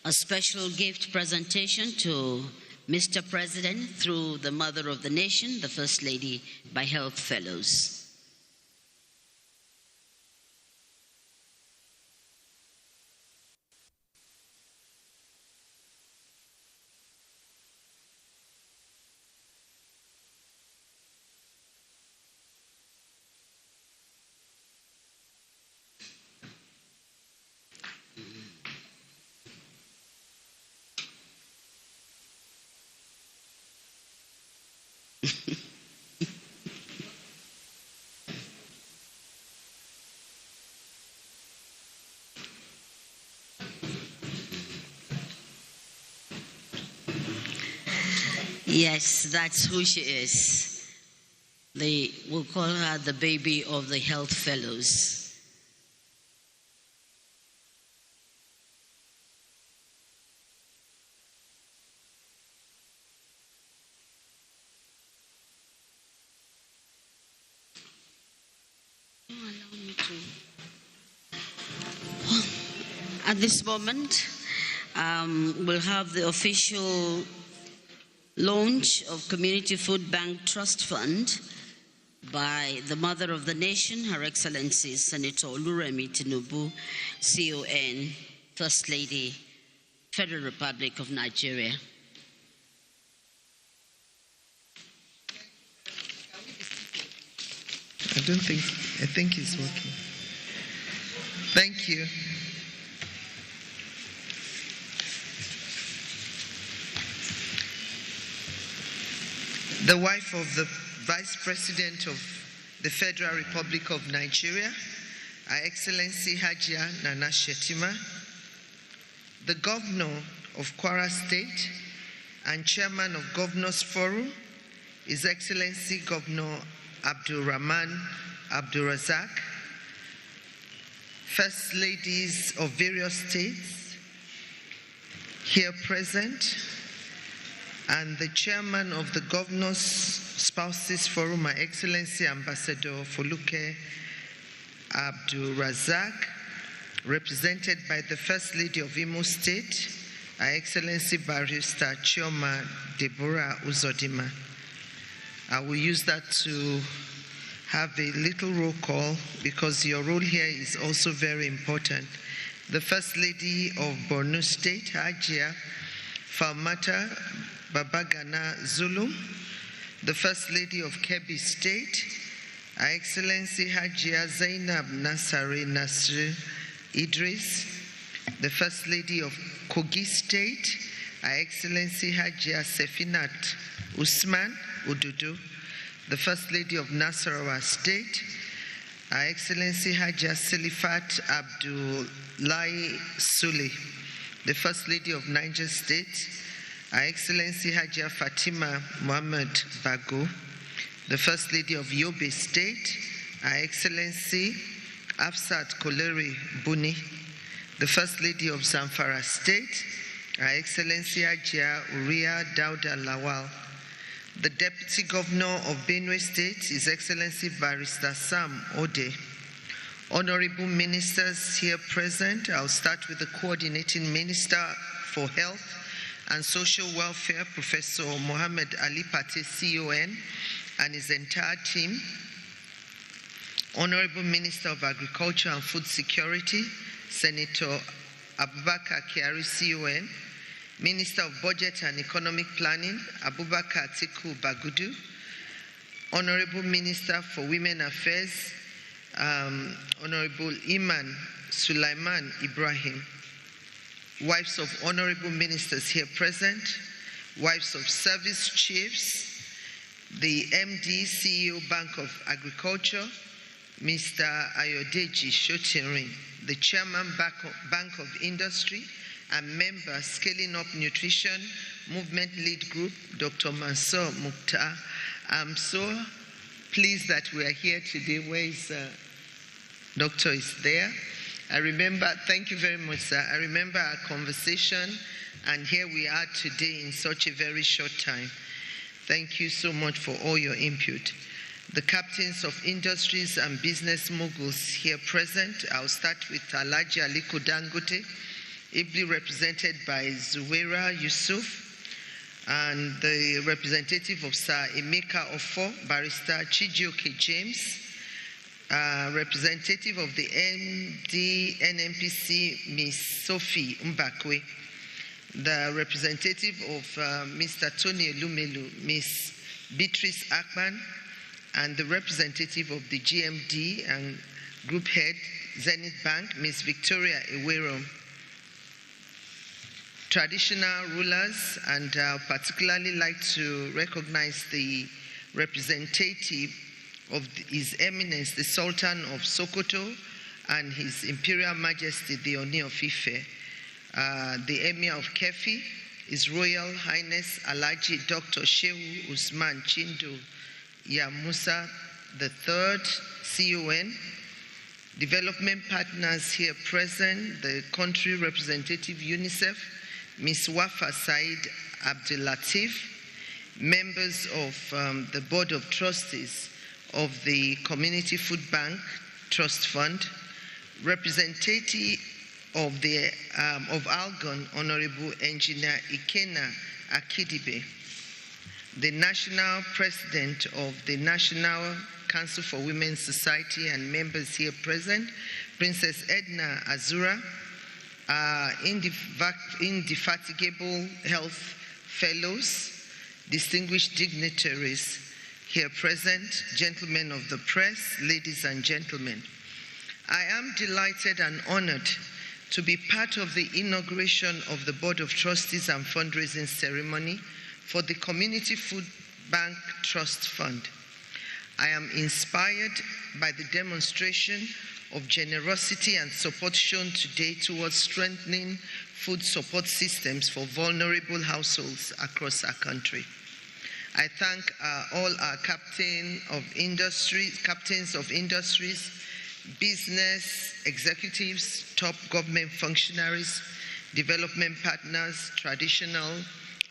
a special gift presentation to Mr. President through the Mother of the Nation, the First Lady, by Health Fellows. Yes, that's who she is. We'll call her the baby of the Health Fellows. At this moment, we'll have the official launch of Community Food Bank Trust Fund by the Mother of the Nation, Her Excellency Senator Oluremi Tinubu, CON, First Lady, Federal Republic of Nigeria. I think it's working. Thank you. The wife of the Vice President of the Federal Republic of Nigeria, Her Excellency Hajia Nana Shetima, the Governor of Kwara State and Chairman of Governors Forum, His Excellency Governor Abdul Rahman Abdul Razak, First Ladies of various states here present, and the chairman of the Governors Spouses Forum, Her Excellency Ambassador Foluke Abdul Razak, represented by the First Lady of Imo State, Her Excellency Barrister Chioma Deborah Uzodima. I will use that to have a little roll call because your role here is also very important. The First Lady of Borno State, Hajia Falmata Babagana Zulu. The First Lady of Kebbi State, Her Excellency Hajia Zainab Nasari Nasri Idris. The First Lady of Kogi State, Her Excellency Hajia Sefinat Usman Ududu. The First Lady of Nasarawa State, Her Excellency Hajia Selifat Abdullahi Suli. The First Lady of Niger State, Her Excellency Hajia Fatima Muhammad Bago. The First Lady of Yobe State, Her Excellency Afsat Koleri Buni. The First Lady of Zamfara State, Her Excellency Hajia Uriah Dauda Lawal. The Deputy Governor of Benue State, His Excellency Barrister Sam Ode. Honorable Ministers here present, I'll start with the Coordinating Minister for Health and Social Welfare, Professor Mohammed Ali Pate, CON, and his entire team. Honorable Minister of Agriculture and Food Security, Senator Abubakar Kyari, CON. Minister of Budget and Economic Planning, Abubakar Atiku Bagudu. Honorable Minister for Women Affairs, Honorable Iman Sulaiman Ibrahim. Wives of honorable ministers here present, wives of service chiefs, the MD, CEO, Bank of Agriculture, Mr. Ayodeji Shotirin, the Chairman, Bank of Industry, and member, Scaling Up Nutrition Movement Lead Group, Dr. Mansour Mukhtar. I'm so pleased that we are here today. Where is Doctor is there? I remember, thank you very much, sir. I remember our conversation, and here we are today in such a very short time. Thank you so much for all your input. The captains of industries and business moguls here present. I'll start with Alhaji Aliko Dangote, ably represented by Zuwaira Yusuf, and the representative of Sir Emeka Ofo, Barrister Chijioke James, representative of the MD NNPC, Ms. Sophie Mbakwe, the representative of Mr. Tony Elumelu, Ms. Beatrice Akpan, and the representative of the GMD and Group Head, Zenith Bank, Ms. Victoria Ewero. Traditional rulers, and particularly like to recognize the representative of His Eminence, the Sultan of Sokoto, and His Imperial Majesty, the Oni of Ife, the Emir of Kefi, His Royal Highness Alhaji Dr. Shehu Usman Chindo Yamusa III, CON, development partners here present, the country representative UNICEF, Ms. Wafa Said Abdulatif, members of the Board of Trustees of the Community Food Bank Trust Fund, representative of the of Algon, Honorable Engineer Ikena Akidibe, the National President of the National Council for Women's Society and members here present, Princess Edna Azura, indefatigable health fellows, distinguished dignitaries here present, gentlemen of the press, ladies and gentlemen. I am delighted and honored to be part of the inauguration of the Board of Trustees and fundraising ceremony for the Community Food Bank Trust Fund. I am inspired by the demonstration of generosity and support shown today towards strengthening food support systems for vulnerable households across our country. I thank all our captains of industries, business executives, top government functionaries, development partners, traditional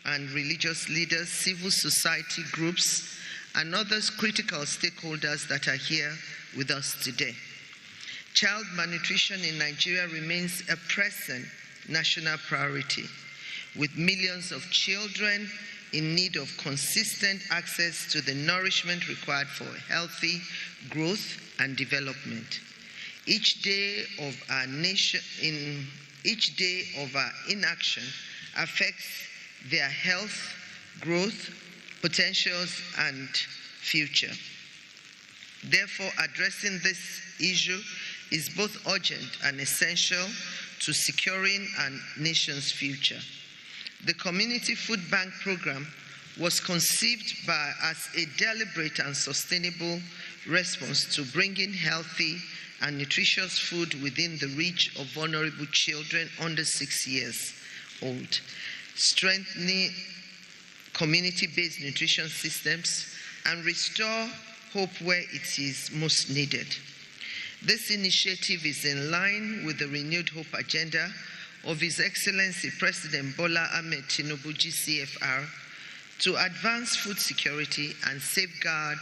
and religious leaders, civil society groups, and other critical stakeholders that are here with us today. Child malnutrition in Nigeria remains a pressing national priority, with millions of children in need of consistent access to the nourishment required for healthy growth and development. Each day of our inaction affects their health, growth, potentials, and future. Therefore, addressing this issue is both urgent and essential to securing our nation's future. The Community Food Bank Program was conceived as a deliberate and sustainable response to bringing healthy and nutritious food within the reach of vulnerable children under 6 years old, strengthening community-based nutrition systems, and restore hope where it is most needed. This initiative is in line with the renewed hope agenda of His Excellency President Bola Ahmed Tinubu GCFR to advance food security and safeguard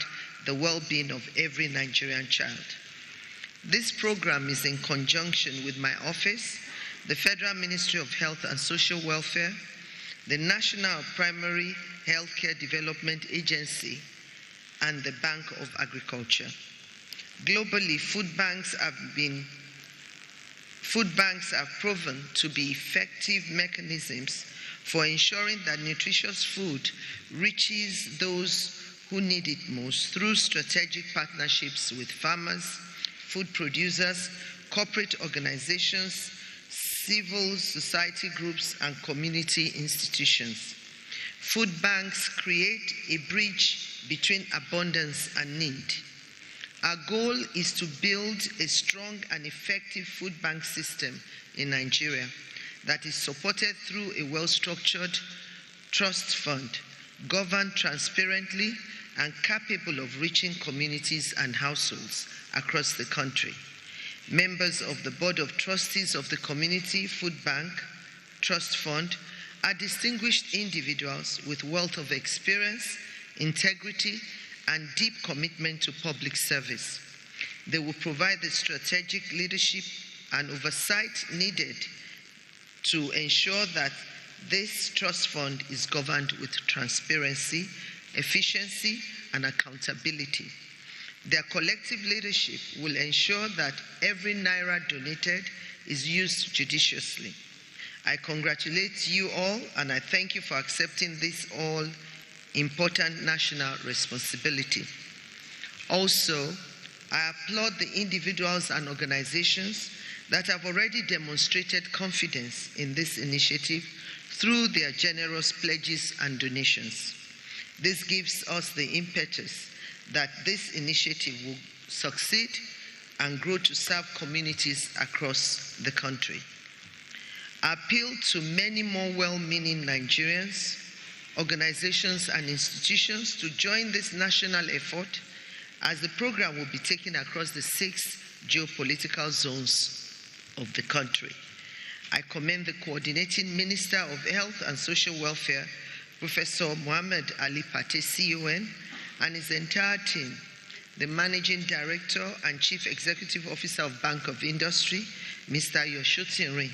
the well-being of every Nigerian child. This program is in conjunction with my office, the Federal Ministry of Health and Social Welfare, the National Primary Healthcare Development Agency, and the Bank of Agriculture. Globally, food banks have proven to be effective mechanisms for ensuring that nutritious food reaches those who need it most through strategic partnerships with farmers, food producers, corporate organizations, civil society groups, and community institutions. Food banks create a bridge between abundance and need. Our goal is to build a strong and effective food bank system in Nigeria that is supported through a well-structured trust fund, governed transparently, and capable of reaching communities and households across the country. Members of the Board of Trustees of the Community Food Bank Trust Fund are distinguished individuals with wealth of experience, integrity, and deep commitment to public service. They will provide the strategic leadership and oversight needed to ensure that this trust fund is governed with transparency, efficiency, and accountability. Their collective leadership will ensure that every naira donated is used judiciously. I congratulate you all, and I thank you for accepting this all-important national responsibility. Also, I applaud the individuals and organizations that have already demonstrated confidence in this initiative through their generous pledges and donations. This gives us the impetus that this initiative will succeed and grow to serve communities across the country. I appeal to many more well-meaning Nigerians, organizations, and institutions to join this national effort, as the program will be taken across the 6 geopolitical zones of the country. I commend the Coordinating Minister of Health and Social Welfare, Professor Mohammed Ali Pate, CON, and his entire team, the Managing Director and Chief Executive Officer of Bank of Industry, Mr. Yoshotinri,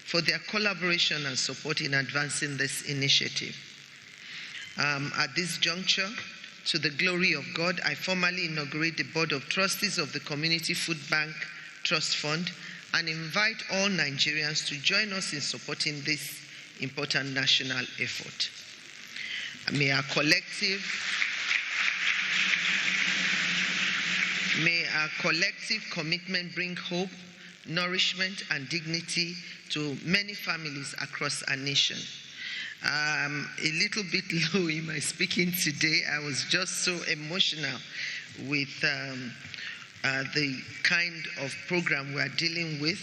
for their collaboration and support in advancing this initiative. At this juncture, to the glory of God, I formally inaugurate the Board of Trustees of the Community Food Bank Trust Fund and invite all Nigerians to join us in supporting this important national effort. May our collective commitment bring hope, nourishment, and dignity to many families across our nation. A little bit low in my speaking today. I was just so emotional with the kind of program we are dealing with.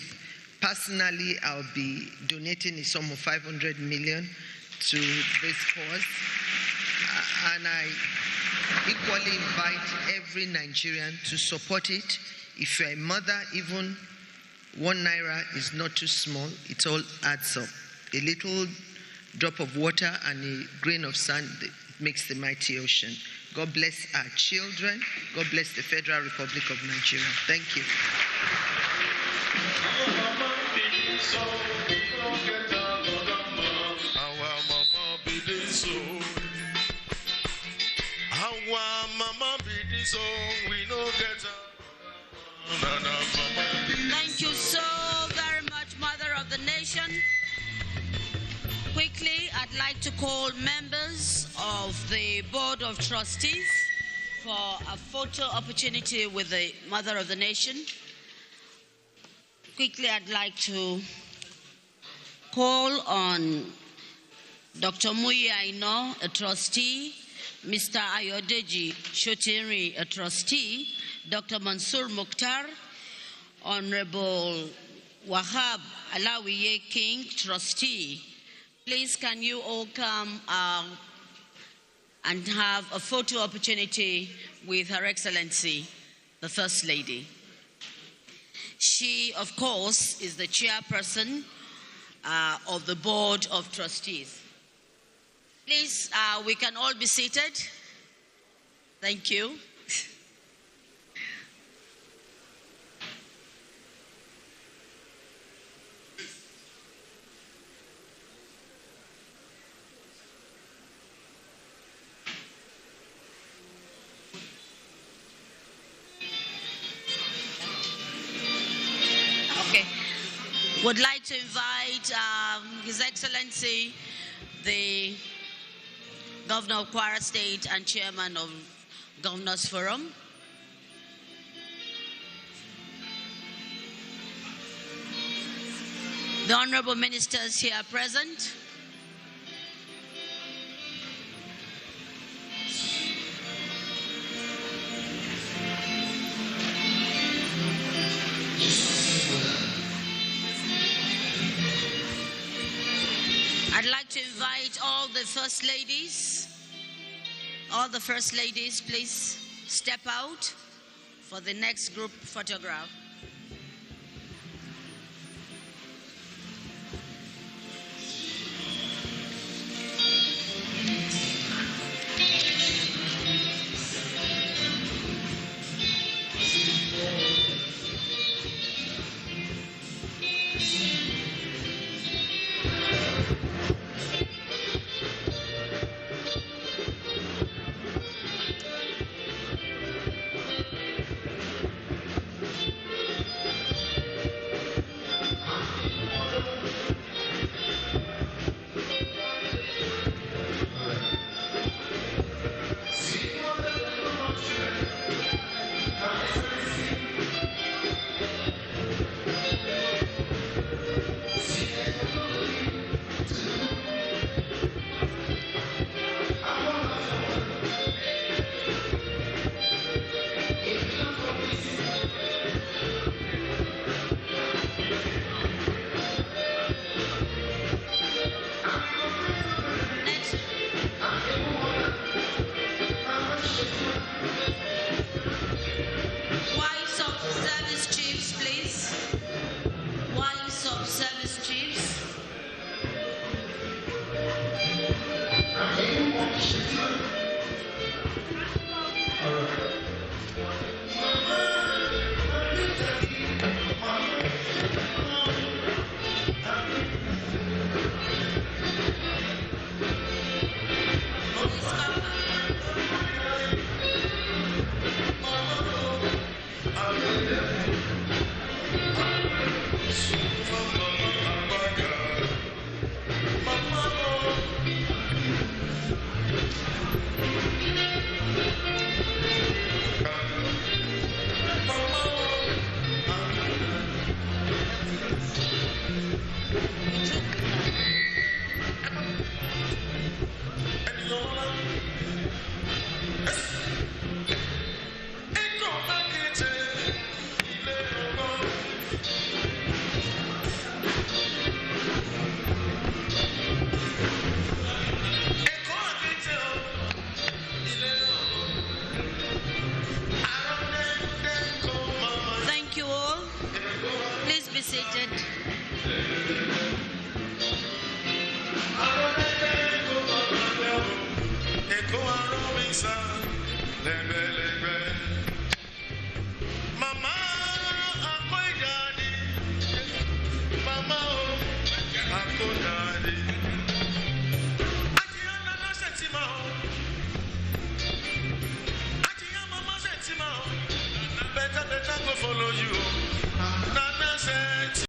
Personally, I'll be donating a sum of 500 million to this cause. And I equally invite every Nigerian to support it. If you're a mother, even 1 naira is not too small. It all adds up. A little drop of water and a grain of sand makes the mighty ocean. God bless our children. God bless the Federal Republic of Nigeria. Thank you. Thank you so very much, Mother of the Nation. Quickly, I'd like to call members of the Board of Trustees for a photo opportunity with the Mother of the Nation. Quickly, I'd like to call on Dr. Muyi Aino, a trustee, Mr. Ayodeji Shotinri, a trustee, Dr. Mansour Mukhtar, Honorable Wahab Alawiye King, trustee. Please, can you all come and have a photo opportunity with Her Excellency, the First Lady. She, of course, is the chairperson of the Board of Trustees. Please, we can all be seated. Thank you. Would like to invite His Excellency, the Governor of Kwara State and Chairman of Governors Forum. The Honorable Ministers here present. I'd like to invite all the First Ladies, please step out for the next group photograph.